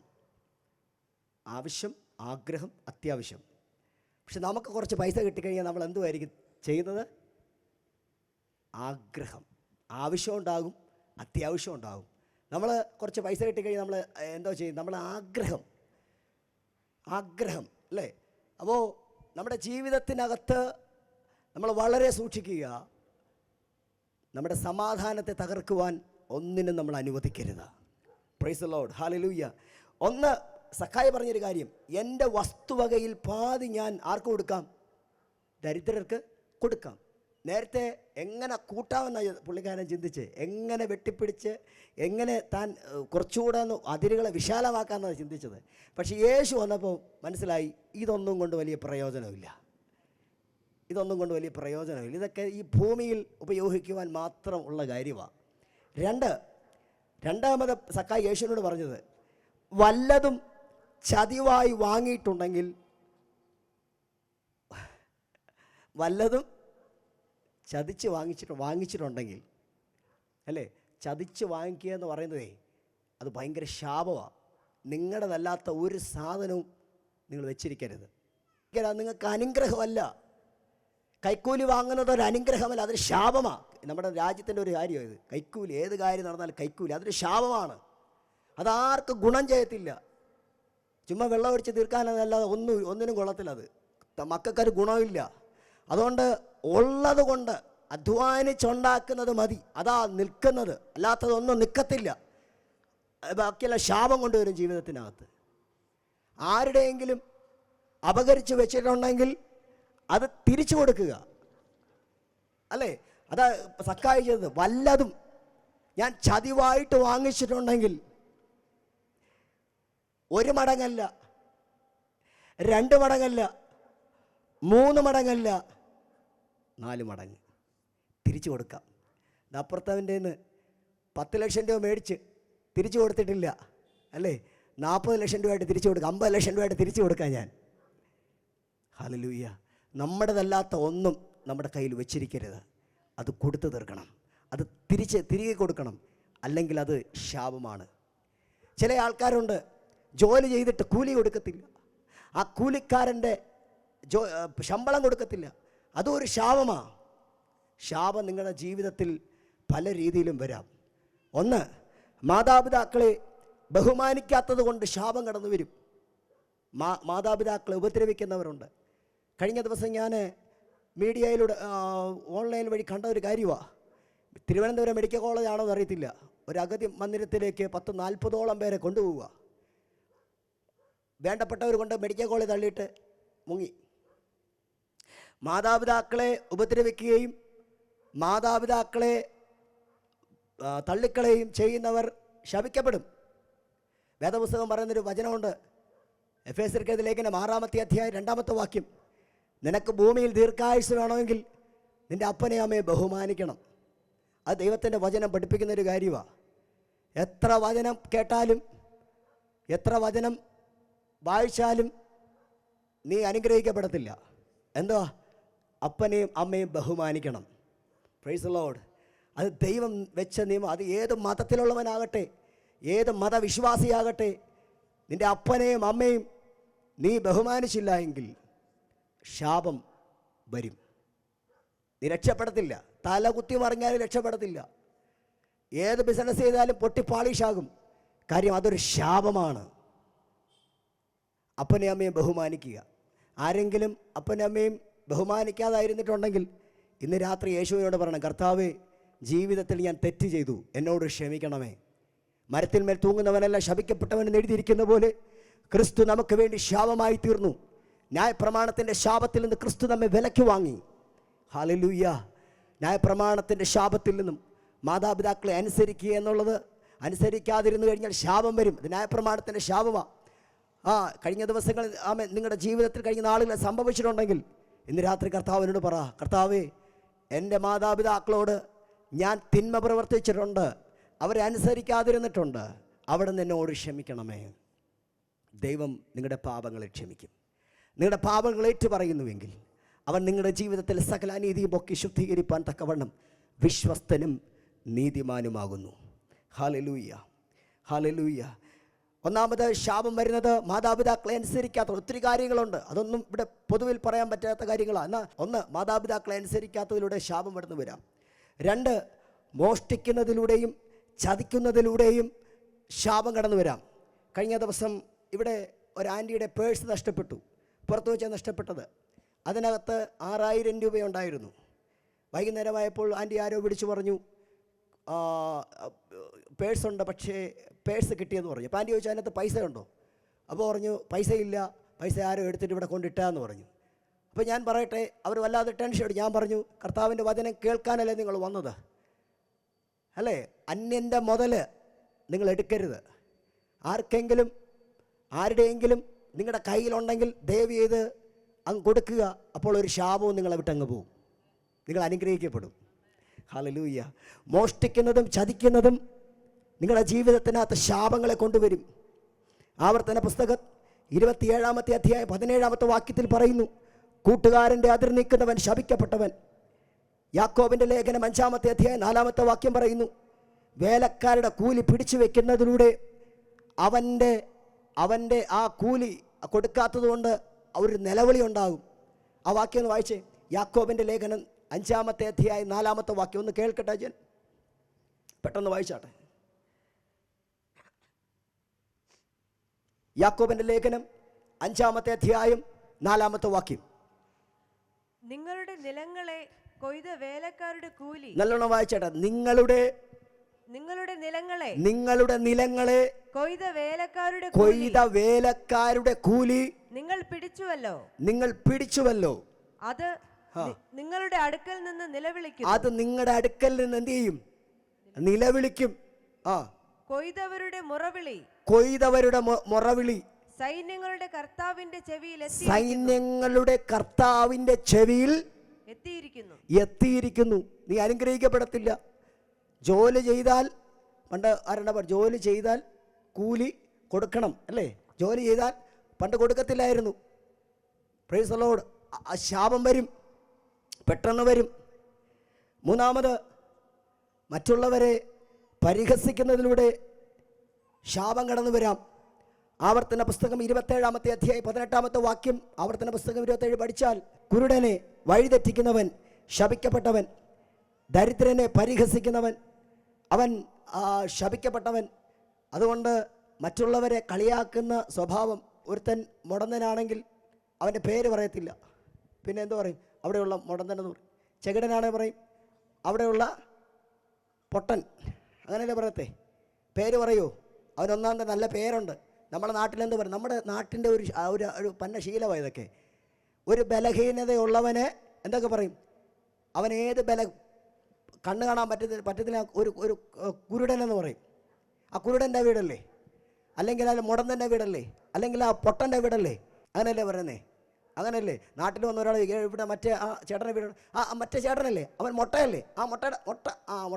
അത്യാവശ്യം. പക്ഷെ നമുക്ക് കുറച്ച് പൈസ കിട്ടിക്കഴിഞ്ഞാൽ നമ്മൾ എന്തുമായിരിക്കും ചെയ്യുന്നത്? ആവശ്യം ഉണ്ടാകും, അത്യാവശ്യം ഉണ്ടാകും. നമ്മൾ കുറച്ച് പൈസ കിട്ടിക്കഴിഞ്ഞാൽ നമ്മൾ എന്തോ ചെയ്യും? നമ്മൾ ആഗ്രഹം അല്ലേ? അപ്പോൾ നമ്മുടെ ജീവിതത്തിനകത്ത് നമ്മൾ വളരെ സൂക്ഷിക്കുക. നമ്മുടെ സമാധാനത്തെ തകർക്കുവാൻ ഒന്നിനും നമ്മൾ അനുവദിക്കരുത്. Price the Lord. ഹല്ലേലൂയ. ഒന്ന് സഖായി പറഞ്ഞൊരു കാര്യം, എൻ്റെ വസ്തുവകയിൽ പാതി ഞാൻ ആർക്ക് കൊടുക്കാം? ദരിദ്രർക്ക് കൊടുക്കാം. നേരത്തെ എങ്ങനെ കൂട്ടാമെന്ന പുള്ളിക്കാരൻ ചിന്തിച്ച്, എങ്ങനെ വെട്ടിപ്പിടിച്ച്, എങ്ങനെ താൻ കുറച്ചുകൂടെ ഒന്ന് അതിരുകളെ വിശാലമാക്കാമെന്നാണ് ചിന്തിച്ചത്. പക്ഷേ യേശു വന്നപ്പോൾ മനസ്സിലായി ഇതൊന്നും കൊണ്ട് വലിയ പ്രയോജനമില്ല. ഇതൊക്കെ ഈ ഭൂമിയിൽ ഉപയോഗിക്കുവാൻ മാത്രം ഉള്ള കാര്യമാണ്. രണ്ടാമത് സക്കായി യേശുവിനോട് പറഞ്ഞത്, വല്ലതും ചതിവായി വാങ്ങിയിട്ടുണ്ടെങ്കിൽ, വല്ലതും ചതിച്ച് വാങ്ങിച്ചിട്ടുണ്ടെങ്കിൽ അല്ലേ? ചതിച്ച് വാങ്ങിക്കുക എന്ന് പറയുന്നതേ അത് ഭയങ്കര ശാപമാണ്. നിങ്ങളുടേതല്ലാത്ത ഒരു സാധനവും നിങ്ങൾ വെച്ചിരിക്കരുത്. നിങ്ങൾക്ക് അനുഗ്രഹമല്ല. കൈക്കൂലി വാങ്ങുന്നത് ഒരു അനുഗ്രഹമല്ല, അതൊരു ശാപമാണ്. നമ്മുടെ രാജ്യത്തിൻ്റെ ഒരു കാര്യമാണ് ഇത്. കൈക്കൂലി, ഏത് കാര്യം നടന്നാലും കൈക്കൂലി, അതൊരു ശാപമാണ്. അതാർക്കും ഗുണം ചെയ്യത്തില്ല. ചുമ്മാ വെള്ളം ഒഴിച്ച് തീർക്കാനല്ലാതെ ഒന്നിനും കൊള്ളത്തില്ല. അത് മക്കൾക്കൊരു ഗുണമില്ല. അതുകൊണ്ട് ഉള്ളത് കൊണ്ട് അധ്വാനിച്ചുണ്ടാക്കുന്നത് മതി, അതാ നിൽക്കുന്നത്. അല്ലാത്തതൊന്നും നിൽക്കത്തില്ല. ബാക്കിയെല്ലാം ശാപം കൊണ്ടുവരും ജീവിതത്തിനകത്ത്. ആരുടെയെങ്കിലും അപകരിച്ച് വെച്ചിട്ടുണ്ടെങ്കിൽ അത് തിരിച്ചു കൊടുക്കുക അല്ലേ? അതാ സക്കായി ചെയ്തത്. വല്ലതും ഞാൻ ചതിവായിട്ട് വാങ്ങിച്ചിട്ടുണ്ടെങ്കിൽ 1 മടങ്ങല്ല, 2 മടങ്ങല്ല, 3 മടങ്ങല്ല, 4 മടങ്ങ് തിരിച്ചു കൊടുക്കാം. അപ്പുറത്തവൻ്റെ 10 ലക്ഷം രൂപ മേടിച്ച് തിരിച്ചു കൊടുത്തിട്ടില്ല അല്ലേ? 40 ലക്ഷം രൂപയായിട്ട് തിരിച്ചു കൊടുക്കാം, 50 ലക്ഷം രൂപയായിട്ട് തിരിച്ചു കൊടുക്കാം ഞാൻ. ഹല്ലേലൂയ. നമ്മുടേതല്ലാത്ത ഒന്നും നമ്മുടെ കയ്യിൽ വെച്ചിരിക്കരുത്. അത് കൊടുത്തു തീർക്കണം, അത് തിരികെ കൊടുക്കണം, അല്ലെങ്കിൽ അത് ശാപമാണ്. ചില ആൾക്കാരുണ്ട്, ജോലി ചെയ്തിട്ട് കൂലി കൊടുക്കത്തില്ല, ആ കൂലിക്കാരൻ്റെ ശമ്പളം കൊടുക്കത്തില്ല. അതും ഒരു ശാപമാണ്. ശാപം നിങ്ങളുടെ ജീവിതത്തിൽ പല രീതിയിലും വരാം. ഒന്ന്, മാതാപിതാക്കളെ ബഹുമാനിക്കാത്തത് കൊണ്ട് ശാപം കടന്നു വരും. മാതാപിതാക്കളെ ഉപദ്രവിക്കുന്നവരുണ്ട്. കഴിഞ്ഞ ദിവസം ഞാൻ മീഡിയയിലൂടെ ഓൺലൈൻ വഴി കണ്ട ഒരു കാര്യമാണ്. തിരുവനന്തപുരം മെഡിക്കൽ കോളേജ് ആണോ എന്നറിയത്തില്ല, ഒരു അഗതി മന്ദിരത്തിലേക്ക് 40-40ഓളം പേരെ കൊണ്ടുപോവുക. വേണ്ടപ്പെട്ടവർ കൊണ്ട് മെഡിക്കൽ കോളേജ് തള്ളിയിട്ട് മുങ്ങി. മാതാപിതാക്കളെ ഉപദ്രവിക്കുകയും മാതാപിതാക്കളെ തള്ളിക്കളയും ചെയ്യുന്നവർ ശപിക്കപ്പെടും. വേദപുസ്തകം പറയുന്നൊരു വചനമുണ്ട്, എഫേസ്യർക്കെഴുതിയ ലേഖനം 6-ാമത്തെ അധ്യായം 2-ാമത്തെ വാക്യം. നിനക്ക് ഭൂമിയിൽ ദീർഘായുസ് വേണമെങ്കിൽ നിൻ്റെ അപ്പനെ അമ്മയെ ബഹുമാനിക്കണം. അത് ദൈവത്തിൻ്റെ വചനം പഠിപ്പിക്കുന്നൊരു കാര്യമാണ്. എത്ര വചനം കേട്ടാലും എത്ര വചനം വായിച്ചാലും നീ അനുഗ്രഹിക്കപ്പെടത്തില്ല. എന്താ? അപ്പനെയും അമ്മയും ബഹുമാനിക്കണം. Price the Lord. അത് ദൈവം വെച്ച നിയമം. അത് ഏത് മതത്തിലുള്ളവനാകട്ടെ, ഏത് മതവിശ്വാസിയാകട്ടെ, നിൻ്റെ അപ്പനെയും അമ്മയും നീ ബഹുമാനിച്ചില്ല എങ്കിൽ ശാപം വരും. നീ രക്ഷപ്പെടത്തില്ല. തല കുത്തി മറിഞ്ഞാലും രക്ഷപ്പെടത്തില്ല. ഏത് ബിസിനസ് ചെയ്താലും പൊട്ടിപ്പാളിഷാകും. കാര്യം അതൊരു ശാപമാണ്. അപ്പനെയും അമ്മയും ബഹുമാനിക്കുക. ആരെങ്കിലും അപ്പനെയും അമ്മയും ബഹുമാനിക്കാതായിരുന്നിട്ടുണ്ടെങ്കിൽ ഇന്ന് രാത്രി യേശുവിനോട് പറയണം, കർത്താവേ, ജീവിതത്തിൽ ഞാൻ തെറ്റ് ചെയ്തു, എന്നോട് ക്ഷമിക്കണമേ. മരത്തിന്മേൽ തൂങ്ങുന്നവനെല്ലാം ശപിക്കപ്പെട്ടവനെന്ന് എഴുതിയിരിക്കുന്ന പോലെ ക്രിസ്തു നമുക്ക് വേണ്ടി ശാപമായി തീർന്നു. ന്യായപ്രമാണത്തിൻ്റെ ശാപത്തിൽ നിന്ന് ക്രിസ്തു നമ്മെ വിലയ്ക്ക് വാങ്ങി. ഹല്ലേലൂയ. ന്യായപ്രമാണത്തിൻ്റെ ശാപത്തിൽ നിന്നും മാതാപിതാക്കളെ അനുസരിക്കുക എന്നുള്ളത് അനുസരിക്കാതിരുന്നു കഴിഞ്ഞാൽ ശാപം വരും. ഇത് ന്യായപ്രമാണത്തിൻ്റെ ശാപമാണ്. കഴിഞ്ഞ ദിവസങ്ങളിൽ നിങ്ങളുടെ ജീവിതത്തിൽ കഴിഞ്ഞ നാളുകൾ സംഭവിച്ചിട്ടുണ്ടെങ്കിൽ ഇന്ന് രാത്രി കർത്താവിനോട് പറ, കർത്താവേ, എൻ്റെ മാതാപിതാക്കളോട് ഞാൻ തിന്മ പ്രവർത്തിച്ചിട്ടുണ്ട്, അവരെ അനുസരിക്കാതിരുന്നിട്ടുണ്ട്, അവിടെ നിന്ന് എന്നോട് ക്ഷമിക്കണമേ. ദൈവം നിങ്ങളുടെ പാപങ്ങളെ ക്ഷമിക്കും. നിങ്ങളുടെ പാപങ്ങൾ ഏറ്റുപറയുന്നുവെങ്കിൽ അവൻ നിങ്ങളുടെ ജീവിതത്തിൽ സകല അനീതിയും ഒക്കെ ശുദ്ധീകരിപ്പാൻ തക്കവണ്ണം വിശ്വസ്തനും നീതിമാനുമാകുന്നു. Hallelujah, hallelujah. ഒന്നാമത് ശാപം വരുന്നത് മാതാപിതാക്കളെ അനുസരിക്കാത്ത ഒത്തിരി കാര്യങ്ങളുണ്ട്. അതൊന്നും ഇവിടെ പൊതുവിൽ പറയാൻ പറ്റാത്ത കാര്യങ്ങളാണ്. എന്നാൽ ഒന്ന്, മാതാപിതാക്കളെ അനുസരിക്കാത്തതിലൂടെ ശാപം കടന്നു വരാം. രണ്ട്, മോഷ്ടിക്കുന്നതിലൂടെയും ചതിക്കുന്നതിലൂടെയും ശാപം കടന്നു വരാം. കഴിഞ്ഞ ദിവസം ഇവിടെ ഒരു ആൻറ്റിയുടെ പേഴ്സ് നഷ്ടപ്പെട്ടു. പുറത്തു വെച്ചാൽ നഷ്ടപ്പെട്ടത്. അതിനകത്ത് 6000 രൂപയുണ്ടായിരുന്നു. വൈകുന്നേരമായപ്പോൾ ആൻറ്റി ആരോ വിളിച്ചു പറഞ്ഞു, പേഴ്സുണ്ട്, പക്ഷേ പേഴ്സ് കിട്ടിയെന്ന് പറഞ്ഞു. അപ്പോൾ ആൻറ്റി ചോദിച്ചാൽ അതിനകത്ത് പൈസ ഉണ്ടോ? അപ്പോൾ പറഞ്ഞു പൈസയില്ല, പൈസ ആരോ എടുത്തിട്ട് ഇവിടെ കൊണ്ടിട്ടാന്ന് പറഞ്ഞു. അപ്പോൾ ഞാൻ പറയട്ടെ, അവർ വല്ലാതെ ടെൻഷൻ എടുത്തു. ഞാൻ പറഞ്ഞു, കർത്താവിൻ്റെ വചനം കേൾക്കാനല്ലേ നിങ്ങൾ വന്നത്, അല്ലേ? അന്യൻ്റെ മുതൽ നിങ്ങൾ എടുക്കരുത്. ആർക്കെങ്കിലും ആരുടെയെങ്കിലും നിങ്ങളുടെ കയ്യിലുണ്ടെങ്കിൽ ദയവ് ചെയ്ത് അങ്ങ് കൊടുക്കുക. അപ്പോൾ ഒരു ശാപവും നിങ്ങളെ വിട്ടങ്ങ് പോവും, നിങ്ങൾ അനുഗ്രഹിക്കപ്പെടും. ഹല്ലേലൂയ. മോഷ്ടിക്കുന്നതും ചതിക്കുന്നതും നിങ്ങളുടെ ജീവിതത്തിനകത്ത് ശാപങ്ങളെ കൊണ്ടുവരും. ആവർത്തന പുസ്തകം 27-ാമത്തെ അധ്യായം 17-ാമത്തെ വാക്യത്തിൽ പറയുന്നു, കൂട്ടുകാരൻ്റെ അതിർ നീക്കുന്നവൻ ശപിക്കപ്പെട്ടവൻ. യാക്കോബിൻ്റെ ലേഖനം 5-ാമത്തെ അധ്യായം 4-ാമത്തെ വാക്യം പറയുന്നു, വേലക്കാരുടെ കൂലി പിടിച്ചു വെക്കുന്നതിലൂടെ അവൻ്റെ ആ കൂലി കൊടുക്കാത്തത് കൊണ്ട് ഒരു നിലവിളി ഉണ്ടാകും. ആ വാക്യം ഒന്ന് വായിച്ചേ. യാക്കോബിൻ്റെ ലേഖനം 5-ാമത്തെ അധ്യായം 4-ാമത്തെ വാക്യം ഒന്ന് കേൾക്കട്ടെ ഞാൻ, പെട്ടെന്ന് വായിച്ചാട്ടെ. യാക്കോബിൻ്റെ ലേഖനം 5-ാമത്തെ അധ്യായം 4-ാമത്തെ വാക്യം. നിങ്ങളുടെ നിലങ്ങളെ കൊയ്ത വേലക്കാരുടെ കൂലി. നല്ലോണം വായിച്ചാട്ടെ. നിങ്ങളുടെ നിലങ്ങളെ കൊയ്ത വേലക്കാരുടെ കൂലി നിങ്ങൾ പിടിച്ചുവല്ലോ. അത് നിങ്ങളുടെ അടുക്കൽ നിന്ന് നിലവിളിക്കും. അത് നിങ്ങളുടെ അടുക്കൽ നിന്ന് എന്ത് ചെയ്യും? നിലവിളിക്കും. കൊയ്തവരുടെ മുറവിളി സൈന്യങ്ങളുടെ കർത്താവിന്റെ ചെവിയിൽ എത്തിയിരിക്കുന്നു. നീ അനുഗ്രഹിക്കപ്പെടത്തില്ല. ജോലി ചെയ്താൽ, പണ്ട് ആരണ്ട ജോലി ചെയ്താൽ കൂലി കൊടുക്കണം, അല്ലേ? ജോലി ചെയ്താൽ പണ്ട് കൊടുക്കത്തില്ലായിരുന്നു. Price the Lord. ശാപം വരും, പെട്ടെന്ന് വരും. മൂന്നാമത്, മറ്റുള്ളവരെ പരിഹസിക്കുന്നതിലൂടെ ശാപം കടന്നു വരാം. ആവർത്തന പുസ്തകം 27-ാമത്തെ അധ്യായം 18-ാമത്തെ വാക്യം. ആവർത്തന പുസ്തകം 27 പഠിച്ചാൽ, കുരുടനെ വഴിതെറ്റിക്കുന്നവൻ ശപിക്കപ്പെട്ടവൻ, ദരിദ്രനെ പരിഹസിക്കുന്നവൻ അവൻ ശപിക്കപ്പെട്ടവൻ. അതുകൊണ്ട് മറ്റുള്ളവരെ കളിയാക്കുന്ന സ്വഭാവം. ഒരുത്തൻ മുടന്തനാണെങ്കിൽ അവൻ്റെ പേര് പറയത്തില്ല, പിന്നെ എന്തോ പറയും? അവിടെയുള്ള മുടന്തനെന്ന് പറയും. ചെകിടനാണെ പറയും അവിടെയുള്ള പൊട്ടൻ, അങ്ങനെയല്ലേ പറയത്തെ? പേര് പറയൂ. അവനൊന്നാമത്തെ നല്ല പേരുണ്ട്. നമ്മുടെ നാട്ടിലെന്ത് പറയും? നമ്മുടെ നാട്ടിൻ്റെ ഒരു പന്ന ശീലമാണ് ഇതൊക്കെ. ഒരു ബലഹീനതയുള്ളവനെ എന്തൊക്കെ പറയും? അവൻ ഏത് കണ്ണ് കാണാൻ പറ്റത്തില്ല ഒരു കുരുടനെന്ന് പറയും. ആ കുരുടൻ്റെ വീടല്ലേ? അല്ലെങ്കിൽ ആ മുടന്തൻ്റെ വീടല്ലേ? അല്ലെങ്കിൽ ആ പൊട്ടൻ്റെ വീടല്ലേ? അങ്ങനെയല്ലേ പറയുന്നേ? അങ്ങനെയല്ലേ? നാട്ടിൽ വന്ന ഒരാൾ ഇവിടെ മറ്റേ ആ ചേട്ടൻ്റെ വീട്, മറ്റേ ചേട്ടനല്ലേ? അവൻ മുട്ടയല്ലേ? മുട്ട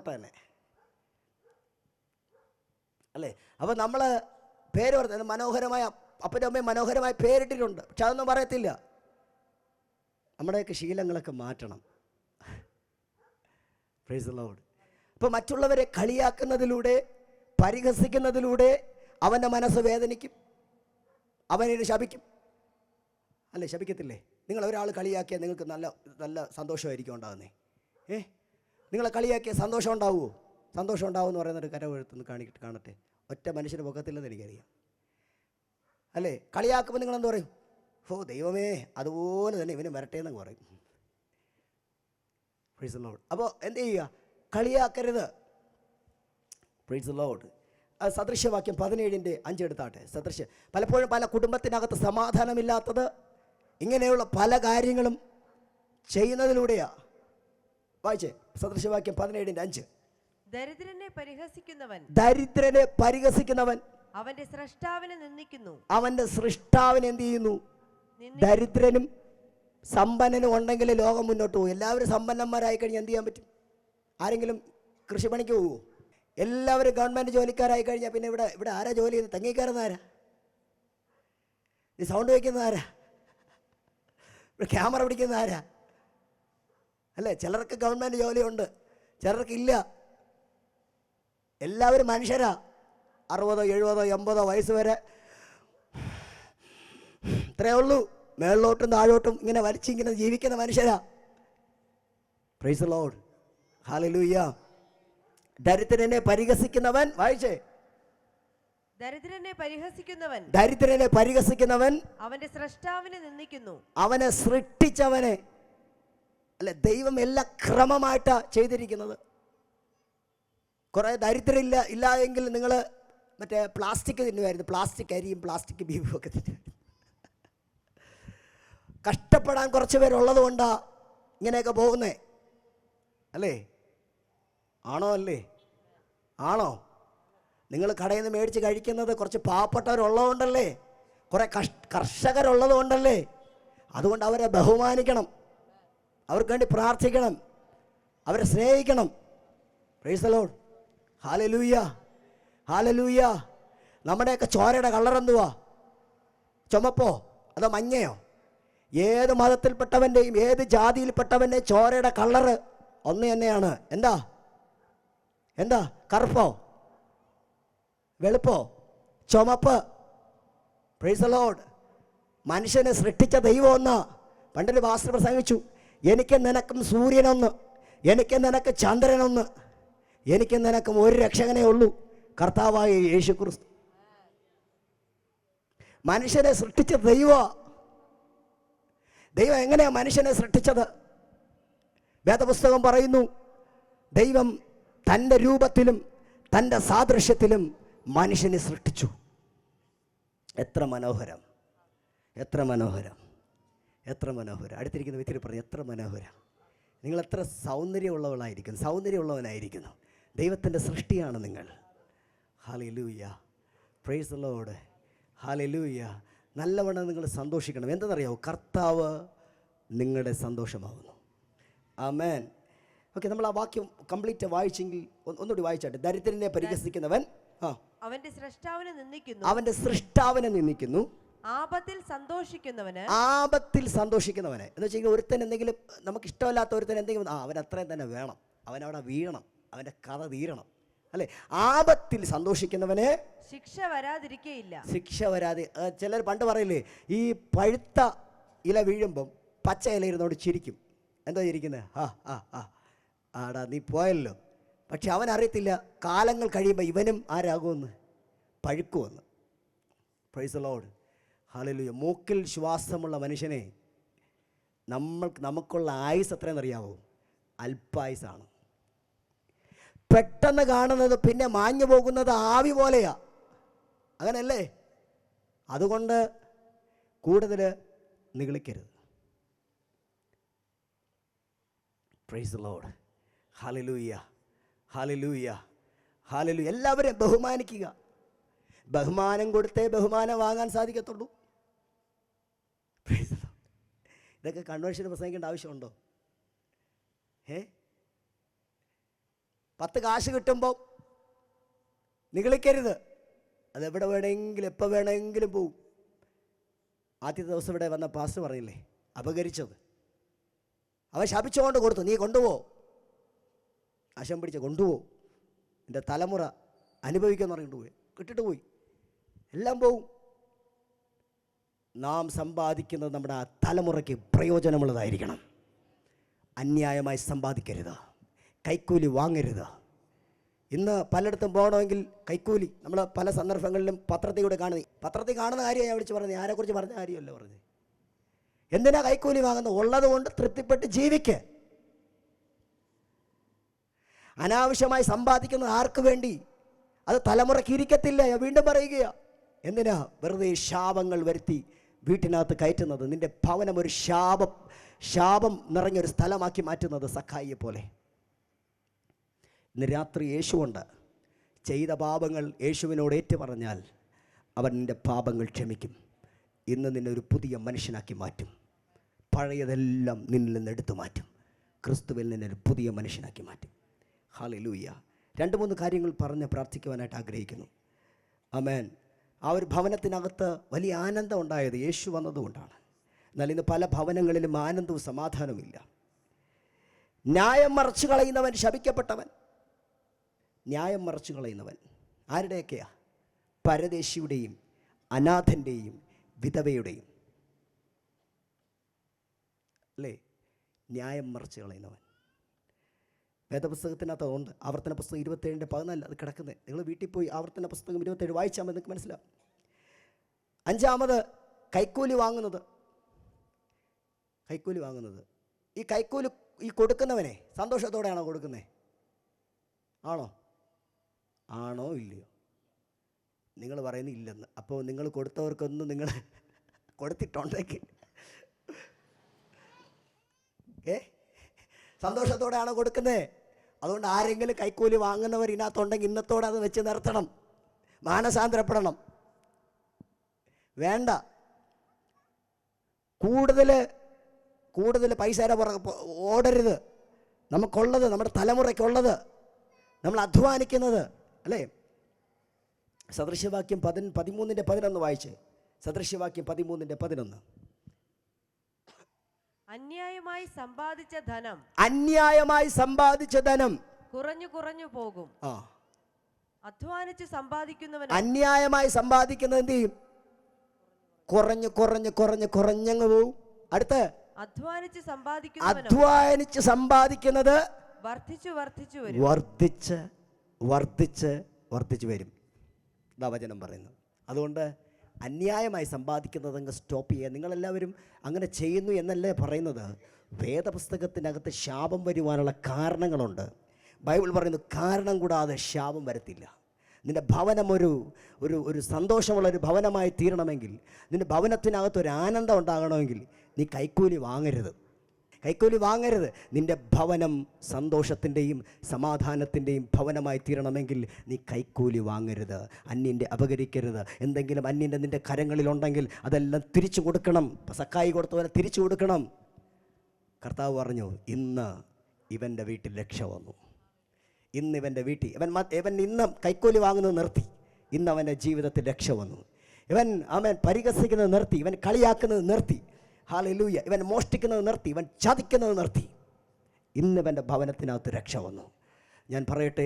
തന്നെ അല്ലേ? അപ്പോൾ നമ്മൾ പേര് പറഞ്ഞത് മനോഹരമായ, അപ്പനും അമ്മയും മനോഹരമായ പേരിട്ടിട്ടുണ്ട്, പക്ഷെ അതൊന്നും പറയത്തില്ല. നമ്മുടെയൊക്കെ ശീലങ്ങളൊക്കെ മാറ്റണം. Price the Lord. അപ്പോൾ മറ്റുള്ളവരെ കളിയാക്കുന്നതിലൂടെ, പരിഹസിക്കുന്നതിലൂടെ അവൻ്റെ മനസ്സ് വേദനിക്കും, അവനെ ശപിക്കും, അല്ലേ? ശപിക്കത്തില്ലേ? നിങ്ങൾ ഒരാൾ കളിയാക്കിയാൽ നിങ്ങൾക്ക് നല്ല നല്ല സന്തോഷമായിരിക്കും ഉണ്ടാകുന്നേ. നിങ്ങളെ കളിയാക്കിയാൽ സന്തോഷം ഉണ്ടാവുമോ? സന്തോഷം ഉണ്ടാവുമെന്ന് പറയുന്നൊരു കരവെഴുത്തുനിന്ന് കാണട്ടെ. ഒറ്റ മനുഷ്യന് പൊക്കത്തില്ലെന്ന് എനിക്കറിയാം, അല്ലേ? കളിയാക്കുമ്പോൾ നിങ്ങളെന്ത് പറയും? ദൈവമേ, അതുപോലെ തന്നെ ഇവന് വരട്ടെ എന്നങ്ങ് പറയും. Praise the Lord. അപ്പോൾ എന്ത് ചെയ്യുക? കളിയാക്കരുത്. Praise the Lord. സദൃശ്യവാക്യം 17-5 എടുത്താട്ടെ. പലപ്പോഴും പല കുടുംബത്തിനകത്ത് സമാധാനമില്ലാത്തത് ഇങ്ങനെയുള്ള പല കാര്യങ്ങളും ചെയ്യുന്നതിലൂടെയാണ്. വായിച്ചേ സദൃശ്യവാക്യം 17-5. ദരിദ്രനെ പരിഹസിക്കുന്നവൻ ദരിദ്രനെ പരിഹസിക്കുന്നവൻ അവന്റെ സ്രഷ്ടാവിനെ നിന്ദിക്കുന്നു. അവന്റെ സൃഷ്ടാവിനെ എന്ത് ചെയ്യുന്നു? ദരിദ്രനും സമ്പന്നനും ഉണ്ടെങ്കിൽ ലോകം മുന്നോട്ട് പോകും. എല്ലാവരും സമ്പന്നന്മാരായി കഴിഞ്ഞാൽ എന്ത് ചെയ്യാൻ പറ്റും? ആരെങ്കിലും കൃഷിപ്പണിക്ക് പോകുമോ? എല്ലാവരും ഗവൺമെൻറ് ജോലിക്കാരായി കഴിഞ്ഞാൽ പിന്നെ ഇവിടെ ആരാ ജോലി ചെയ്യുന്നത്? തെങ്ങിക്കയറുന്ന ആരാ? ഈ സൗണ്ട് വയ്ക്കുന്ന ആരാ? ഇവിടെ ക്യാമറ പിടിക്കുന്ന ആരാ? അല്ലേ? ചിലർക്ക് ഗവൺമെൻറ് ജോലിയുണ്ട്, ചിലർക്കില്ല. എല്ലാവരും മനുഷ്യരാ. 60, 70, 80 വയസ്സ് വരെ ഇത്രയേ ഉള്ളൂ. മേളിലോട്ടും താഴോട്ടും ഇങ്ങനെ വലിച്ചിങ്ങനെ ജീവിക്കുന്ന മനുഷ്യരാ. Praise the Lord, hallelujah. ദരിദ്രനെ പരിഹസിക്കുന്നവൻ, വായിച്ചേ, ദരിദ്രനെ പരിഹസിക്കുന്നവൻ ദരിദ്രനെ പരിഹസിക്കുന്നവൻ അവന്റെ സ്രഷ്ടാവിനെ നിന്ദിക്കുന്നു. അവനെ സൃഷ്ടിച്ചവനെ. അല്ലെ, ദൈവം എല്ലാം ക്രമമായിട്ടാ ചെയ്തിരിക്കുന്നത്. കുറേ ദരിദ്രമില്ല ഇല്ല എങ്കിൽ നിങ്ങൾ മറ്റേ പ്ലാസ്റ്റിക് തിന്നുമായിരുന്നു. പ്ലാസ്റ്റിക് അരിയും പ്ലാസ്റ്റിക് ബീഫും ഒക്കെ തിന്നുമായിരുന്നു. കഷ്ടപ്പെടാൻ കുറച്ച് പേരുള്ളത് കൊണ്ടാണ് ഇങ്ങനെയൊക്കെ പോകുന്നേ. അല്ലേ? ആണോ? അല്ലേ? ആണോ? നിങ്ങൾ കടയിൽ നിന്ന് മേടിച്ച് കഴിക്കുന്നത് കുറച്ച് പാവപ്പെട്ടവരുള്ളതുകൊണ്ടല്ലേ, കുറേ കർഷകരുള്ളത് കൊണ്ടല്ലേ. അതുകൊണ്ട് അവരെ ബഹുമാനിക്കണം, അവർക്ക് വേണ്ടി പ്രാർത്ഥിക്കണം, അവരെ സ്നേഹിക്കണം. Price the Lord, hallelujah, hallelujah. നമ്മുടെയൊക്കെ ചോരയുടെ കളർ എന്തുവാ? ചുമപ്പോ അതോ മഞ്ഞയോ? ഏത് മതത്തിൽപ്പെട്ടവൻ്റെയും ഏത് ജാതിയിൽപ്പെട്ടവൻ്റെ ചോരയുടെ കളറ് ഒന്ന് തന്നെയാണ്. എന്താ? എന്താ? കറുപ്പോ വെളുപ്പോ ചുമപ്പ്? Praise the Lord. മനുഷ്യനെ സൃഷ്ടിച്ച ദൈവം ഒന്നാ. പണ്ടൊരു പാസ്റ്റർ പ്രസംഗിച്ചു, എനിക്ക് നിനക്കും സൂര്യനൊന്ന്, എനിക്ക് നിനക്ക് ചന്ദ്രനൊന്ന്, എനിക്ക് നിനക്കും ഒരു രക്ഷകനേ ഉള്ളൂ, കർത്താവായ യേശു ക്രിസ്തു. മനുഷ്യനെ സൃഷ്ടിച്ച ദൈവം. ദൈവം എങ്ങനെയാണ് മനുഷ്യനെ സൃഷ്ടിച്ചത്? വേദപുസ്തകം പറയുന്നു, ദൈവം തൻ്റെ രൂപത്തിലും തൻ്റെ സാദൃശ്യത്തിലും മനുഷ്യനെ സൃഷ്ടിച്ചു. എത്ര മനോഹരം, എത്ര മനോഹരം, എത്ര മനോഹരം. അടുത്തിരിക്കുന്ന വ്യക്തി പറഞ്ഞു, എത്ര മനോഹരം. നിങ്ങൾ എത്ര സൗന്ദര്യമുള്ളവളായിരിക്കുന്നു, സൗന്ദര്യമുള്ളവനായിരിക്കുന്നു. ദൈവത്തിൻ്റെ സൃഷ്ടിയാണ് നിങ്ങൾ. Hallelujah, price the Lord, hallelujah. നല്ലവണ്ണം നിങ്ങൾ സന്തോഷിക്കണം. എന്തെന്നറിയാമോ? കർത്താവ് നിങ്ങളുടെ സന്തോഷമാകുന്നു. ആമേൻ. ഓക്കെ, നമ്മൾ ആ വാക്യം കംപ്ലീറ്റ് വായിച്ചെങ്കിൽ ഒന്നുകൂടി വായിച്ചാട്ടെ. ദരിദ്രനെ പരിഹസിക്കുന്നവൻ അവന്റെ സ്രഷ്ടാവിനെ നിന്ദിക്കുന്നു, അവന്റെ സൃഷ്ടാവിനെ നിന്ദിക്കുന്നു. ആപത്തിൽ സന്തോഷിക്കുന്നവന്, ആപത്തിൽ സന്തോഷിക്കുന്നവനെ എന്ന് വെച്ചാൽ ഒരുത്തൻ എന്തെങ്കിലും നമുക്ക് ഇഷ്ടമല്ലാത്ത ഒരുത്തൻ എന്തെങ്കിലും അവൻ അത്രയും തന്നെ വേണം, അവനവിടെ വീഴണം, അവൻ്റെ കഥ തീരണം. അല്ലേ? ആപത്തിൽ സന്തോഷിക്കുന്നവന് ശിക്ഷ വരാതിരിക്കയില്ല. ശിക്ഷ വരാതെ. ചിലർ പണ്ട് പറയില്ലേ, ഈ പഴുത്ത ഇല വീഴുമ്പം പച്ച ഇല ഇരുന്നോട് ചിരിക്കും. എന്താ ചിരിക്കുന്നത്? ആടാ നീ പോയല്ലോ. പക്ഷെ അവൻ അറിയത്തില്ല, കാലങ്ങൾ കഴിയുമ്പോൾ ഇവനും ആരാകുമെന്ന്, പഴുക്കുമെന്ന്. Praise the Lord, hallelujah. മൂക്കിൽ ശ്വാസമുള്ള മനുഷ്യനെ നമുക്കുള്ള ആയുസ് എത്രയെന്നറിയാവോ? അല്പായുസാണ്. പെട്ടെന്ന് കാണുന്നത് പിന്നെ മാഞ്ഞു പോകുന്നത് ആവി പോലെയാ. അങ്ങനെയല്ലേ? അതുകൊണ്ട് കൂടുതൽ നിഗളിക്കരുത്. Praise the Lord, hallelujah, hallelujah, hallelujah. എല്ലാവരെയും ബഹുമാനിക്കുക. ബഹുമാനം കൊടുത്തേ ബഹുമാനം വാങ്ങാൻ സാധിക്കത്തുള്ളൂ. ഇതൊക്കെ കൺവെൻഷന് പ്രസംഗിക്കേണ്ട ആവശ്യമുണ്ടോ? 10 കാശ് കിട്ടുമ്പോൾ നിഗളിക്കരുത്. അതെവിടെ വേണമെങ്കിലും എപ്പോൾ വേണമെങ്കിലും പോവും. ആദ്യത്തെ ദിവസം ഇവിടെ വന്ന പാസ്റ്റർ പറഞ്ഞില്ലേ, അപകരിച്ചത് അവൻ ശപിച്ചുകൊണ്ട് കൊടുത്തു, നീ കൊണ്ടുപോ, ആശം പിടിച്ച കൊണ്ടുപോ, എൻ്റെ തലമുറ അനുഭവിക്കാന്ന് പറഞ്ഞിട്ട് പോയി, കിട്ടിട്ട് പോയി, എല്ലാം പോവും. നാം സമ്പാദിക്കുന്നത് നമ്മുടെ ആ തലമുറയ്ക്ക് പ്രയോജനമുള്ളതായിരിക്കണം. അന്യായമായി സമ്പാദിക്കരുത്, കൈക്കൂലി വാങ്ങരുത്. ഇന്ന് പലയിടത്തും പോകണമെങ്കിൽ കൈക്കൂലി. നമ്മൾ പല സന്ദർഭങ്ങളിലും പത്രത്തിൽ കൂടെ പത്രത്തിൽ കാണുന്ന കാര്യമാണ് ഞാൻ വിളിച്ച് പറഞ്ഞത്, ആരെക്കുറിച്ച് പറഞ്ഞ കാര്യമല്ല പറഞ്ഞത്. എന്തിനാ കൈക്കൂലി വാങ്ങുന്നത്? ഉള്ളത് കൊണ്ട് തൃപ്തിപ്പെട്ട് ജീവിക്ക്. അനാവശ്യമായി സമ്പാദിക്കുന്നത് ആർക്ക് വേണ്ടി? അത് തലമുറയ്ക്ക് ഇരിക്കത്തില്ല. ഞാൻ വീണ്ടും പറയുകയാണ്, എന്തിനാ വെറുതെ ശാപങ്ങൾ വരുത്തി വീട്ടിനകത്ത് കയറ്റുന്നത്? നിന്റെ ഭവനം ഒരു ശാപം നിറഞ്ഞൊരു സ്ഥലമാക്കി മാറ്റുന്നത് സഖായിയെ പോലെ. ഇന്ന് രാത്രി യേശുവുണ്ട്. ചെയ്ത പാപങ്ങൾ യേശുവിനോട് ഏറ്റു പറഞ്ഞാൽ അവൻ നിൻ്റെ പാപങ്ങൾ ക്ഷമിക്കും. ഇന്ന് നിന്നെ ഒരു പുതിയ മനുഷ്യനാക്കി മാറ്റും. പഴയതെല്ലാം നിന്നിൽ നിന്ന് എടുത്തു മാറ്റും. ക്രിസ്തുവിൽ നിന്നെ ഒരു പുതിയ മനുഷ്യനാക്കി മാറ്റും. ഹല്ലേലൂയ. 2-3 കാര്യങ്ങൾ പറഞ്ഞ് പ്രാർത്ഥിക്കുവാനായിട്ട് ആഗ്രഹിക്കുന്നു. ആമേൻ. ആ ഒരു ഭവനത്തിനകത്ത് വലിയ ആനന്ദം ഉണ്ടായത് യേശു വന്നതുകൊണ്ടാണ്. എന്നാൽ ഇന്ന് പല ഭവനങ്ങളിലും ആനന്ദവും സമാധാനവുമില്ല. ന്യായം മറച്ചു കളയുന്നവൻ ശപിക്കപ്പെട്ടവൻ. ന്യായം മറച്ചു കളയുന്നവൻ ആരുടെയൊക്കെയാ? പരദേശിയുടെയും അനാഥൻ്റെയും വിധവയുടെയും, അല്ലേ? ന്യായം മറച്ചു കളയുന്നവൻ. വേദപുസ്തകത്തിനകത്ത് ഉണ്ട്. ആവർത്തന പുസ്തകം 27:14 അത് കിടക്കുന്നത്. നിങ്ങൾ വീട്ടിൽ പോയി ആവർത്തന പുസ്തകം 27 വായിച്ചാൽ മതി, നിങ്ങൾക്ക് മനസ്സിലാവും. 5-ാമത് കൈക്കൂലി വാങ്ങുന്നത്. ഈ കൈക്കൂലി ഈ കൊടുക്കുന്നവനെ സന്തോഷത്തോടെയാണോ കൊടുക്കുന്നത്? ആണോ ഇല്ലയോ? നിങ്ങൾ പറയുന്നത് ഇല്ലെന്ന്. അപ്പോൾ നിങ്ങൾ കൊടുത്തവർക്കൊന്നും നിങ്ങൾ കൊടുത്തിട്ടുണ്ടെങ്കിൽ സന്തോഷത്തോടെയാണോ കൊടുക്കുന്നത്? അതുകൊണ്ട് ആരെങ്കിലും കൈക്കൂലി വാങ്ങുന്നവർ ഇതിനകത്തുണ്ടെങ്കിൽ ഇന്നത്തോടെ അത് വെച്ച് നിർത്തണം. മാനസാന്തരപ്പെടണം. വേണ്ട. കൂടുതൽ പൈസയുടെ പുറകെ ഓടരുത്. നമുക്കുള്ളത്, നമ്മുടെ തലമുറയ്ക്കുള്ളത്, നമ്മൾ അധ്വാനിക്കുന്നത്, അല്ലേ? സദൃശ്യവാക്യം 13:11 വായിച്ച്. സദൃശ്യവാക്യം 13:11. അന്യായമായി സമ്പാദിച്ച ധനം കുറഞ്ഞു പോകും. അധ്വാനിച്ച് സമ്പാദിക്കുന്നവൻ അന്യായമായി സമ്പാദിക്കുന്നത് എന്ത് ചെയ്യും? കുറഞ്ഞങ്ങ് പോവും. അടുത്ത് അധ്വാനിച്ച് സമ്പാദിക്കുന്നത് വർദ്ധിച്ച് വരും. ഇതാ വചനം പറയുന്നത്. അതുകൊണ്ട് അന്യായമായി സമ്പാദിക്കുന്നത് അങ്ങ് സ്റ്റോപ്പ് ചെയ്യുക. നിങ്ങളെല്ലാവരും അങ്ങനെ ചെയ്യുന്നു എന്നല്ലേ പറയുന്നത്. വേദപുസ്തകത്തിനകത്ത് ശാപം വരുവാനുള്ള കാരണങ്ങളുണ്ട്. ബൈബിൾ പറയുന്നു കാരണം കൂടാതെ ശാപം വരത്തില്ല. നിൻ്റെ ഭവനം ഒരു സന്തോഷമുള്ളൊരു ഭവനമായി തീരണമെങ്കിൽ, നിൻ്റെ ഭവനത്തിനകത്തൊരു ആനന്ദം ഉണ്ടാകണമെങ്കിൽ നീ കൈക്കൂലി വാങ്ങരുത്. നിൻ്റെ ഭവനം സന്തോഷത്തിൻ്റെയും സമാധാനത്തിൻ്റെയും ഭവനമായി തീരണമെങ്കിൽ നീ കൈക്കൂലി വാങ്ങരുത്. അന്യൻ്റെ അപകരിക്കരുത്. എന്തെങ്കിലും അന്യൻ്റെ നിൻ്റെ കരങ്ങളിലുണ്ടെങ്കിൽ അതെല്ലാം തിരിച്ചു കൊടുക്കണം. സക്കായി കൊടുത്തവരെ തിരിച്ചു കൊടുക്കണം. കർത്താവ് പറഞ്ഞു, ഇന്ന് ഇവൻ്റെ വീട്ടിൽ രക്ഷ വന്നു. ഇന്ന് ഇവൻ്റെ വീട്ടിൽ ഇവൻ ഇന്ന് കൈക്കൂലി വാങ്ങുന്നത് നിർത്തി. ഇന്ന് അവൻ്റെ ജീവിതത്തിൽ രക്ഷ വന്നു. അവൻ പരിഹസിക്കുന്നത് നിർത്തി. ഇവൻ കളിയാക്കുന്നത് നിർത്തി. ഹല്ലേലൂയ. ഇവൻ മോഷ്ടിക്കുന്നത് നിർത്തി. ഇവൻ ചതിക്കുന്നത് നിർത്തി. ഇന്ന് ഇവൻ്റെ ഭവനത്തിനകത്ത് രക്ഷ വന്നു. ഞാൻ പറയട്ടെ,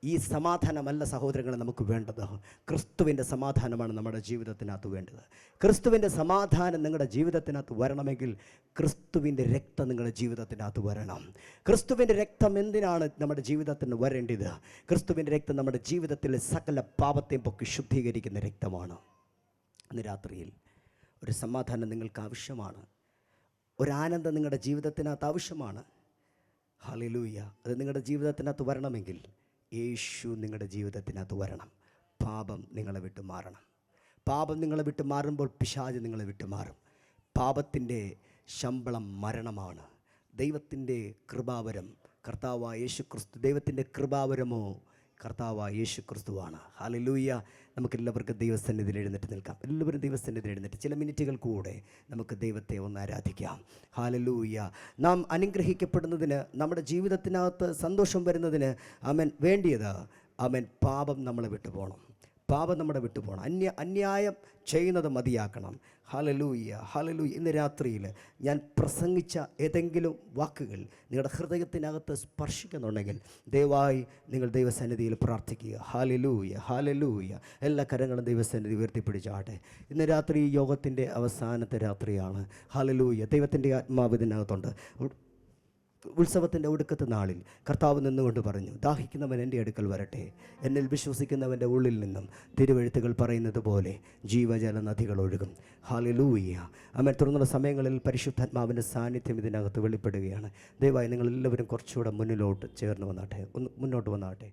ഈ സമാധാനമല്ല സഹോദരങ്ങളെ നമുക്ക് വേണ്ടത്. ക്രിസ്തുവിൻ്റെ സമാധാനമാണ് നമ്മുടെ ജീവിതത്തിനകത്ത് വേണ്ടത്. ക്രിസ്തുവിൻ്റെ സമാധാനം നിങ്ങളുടെ ജീവിതത്തിനകത്ത് വരണമെങ്കിൽ ക്രിസ്തുവിൻ്റെ രക്തം നിങ്ങളുടെ ജീവിതത്തിനകത്ത് വരണം. ക്രിസ്തുവിൻ്റെ രക്തം എന്തിനാണ് നമ്മുടെ ജീവിതത്തിന് വരേണ്ടത്? ക്രിസ്തുവിൻ്റെ രക്തം നമ്മുടെ ജീവിതത്തിലെ സകല പാപത്തെയും പൊക്കി ശുദ്ധീകരിക്കുന്ന രക്തമാണ്. ഇന്ന് രാത്രിയിൽ ഒരു സമാധാനം നിങ്ങൾക്ക് ആവശ്യമാണ്. ഒരാനന്ദം നിങ്ങളുടെ ജീവിതത്തിനകത്ത് ആവശ്യമാണ്. ഹല്ലേലൂയ. അത് നിങ്ങളുടെ ജീവിതത്തിനകത്ത് വരണമെങ്കിൽ യേശു നിങ്ങളുടെ ജീവിതത്തിനകത്ത് വരണം. പാപം നിങ്ങളെ വിട്ട് മാറണം. പാപം നിങ്ങളെ വിട്ട് മാറുമ്പോൾ പിശാച് നിങ്ങളെ വിട്ട് മാറും. പാപത്തിൻ്റെ ശമ്പളം മരണമാണ്. ദൈവത്തിൻ്റെ കൃപാവരം കർത്താവായ യേശു ക്രിസ്തു, ദൈവത്തിൻ്റെ കൃപാവരമോ കർത്താവായ യേശു ക്രിസ്തുവാണ്. ഹല്ലേലൂയ. നമുക്കെല്ലാവർക്കും ദൈവസന്നിധിയിൽ എഴുന്നേറ്റ് നിൽക്കാം. എല്ലാവരും ദൈവസന്നിധിയിൽ എഴുന്നേറ്റ് ചില മിനിറ്റുകൾ കൂടെ നമുക്ക് ദൈവത്തെ ഒന്ന് ആരാധിക്കാം. ഹല്ലേലൂയ. നാം അനുഗ്രഹിക്കപ്പെടുന്നതിന്, നമ്മുടെ ജീവിതത്തിനകത്ത് സന്തോഷം വരുന്നതിന് വേണ്ടിയത് പാപം നമ്മളെ വിട്ടു പോകണം. അന്യായം ചെയ്യുന്നത് മതിയാക്കണം. ഹല്ലേലൂയ. ഇന്ന് രാത്രിയിൽ ഞാൻ പ്രസംഗിച്ച ഏതെങ്കിലും വാക്കുകൾ നിങ്ങളുടെ ഹൃദയത്തിനകത്ത് സ്പർശിക്കുന്നുണ്ടെങ്കിൽ ദയവായി നിങ്ങൾ ദൈവസന്നിധിയിൽ പ്രാർത്ഥിക്കുക. ഹല്ലേലൂയ. എല്ലാ കരങ്ങളും ദൈവസന്നിധി ഉയർത്തിപ്പിടിച്ചാട്ടെ. ഇന്ന് രാത്രി ഈ യോഗത്തിൻ്റെ അവസാനത്തെ രാത്രിയാണ്. ഹല്ലേലൂയ. ദൈവത്തിൻ്റെ ആത്മാവ് ഇതിനകത്തുണ്ട്. ഉത്സവത്തിൻ്റെ ഒടുക്കത്തെ നാളിൽ കർത്താവ് നിന്നുകൊണ്ട് പറഞ്ഞു, ദാഹിക്കുന്നവൻ എൻ്റെ അടുക്കൽ വരട്ടെ, എന്നിൽ വിശ്വസിക്കുന്നവൻ്റെ ഉള്ളിൽ നിന്നും തിരുവെഴുത്തുകൾ പറയുന്നത് പോലെ ജീവജല നദികൾ ഒഴുകും. ഹല്ലേലൂയ. തുടർന്നുള്ള സമയങ്ങളിൽ പരിശുദ്ധാത്മാവിൻ്റെ സാന്നിധ്യം ഇതിനകത്ത് വെളിപ്പെടുകയാണ്. ദയവായി നിങ്ങളെല്ലാവരും കുറച്ചുകൂടെ മുന്നോട്ട് വന്നാട്ടെ.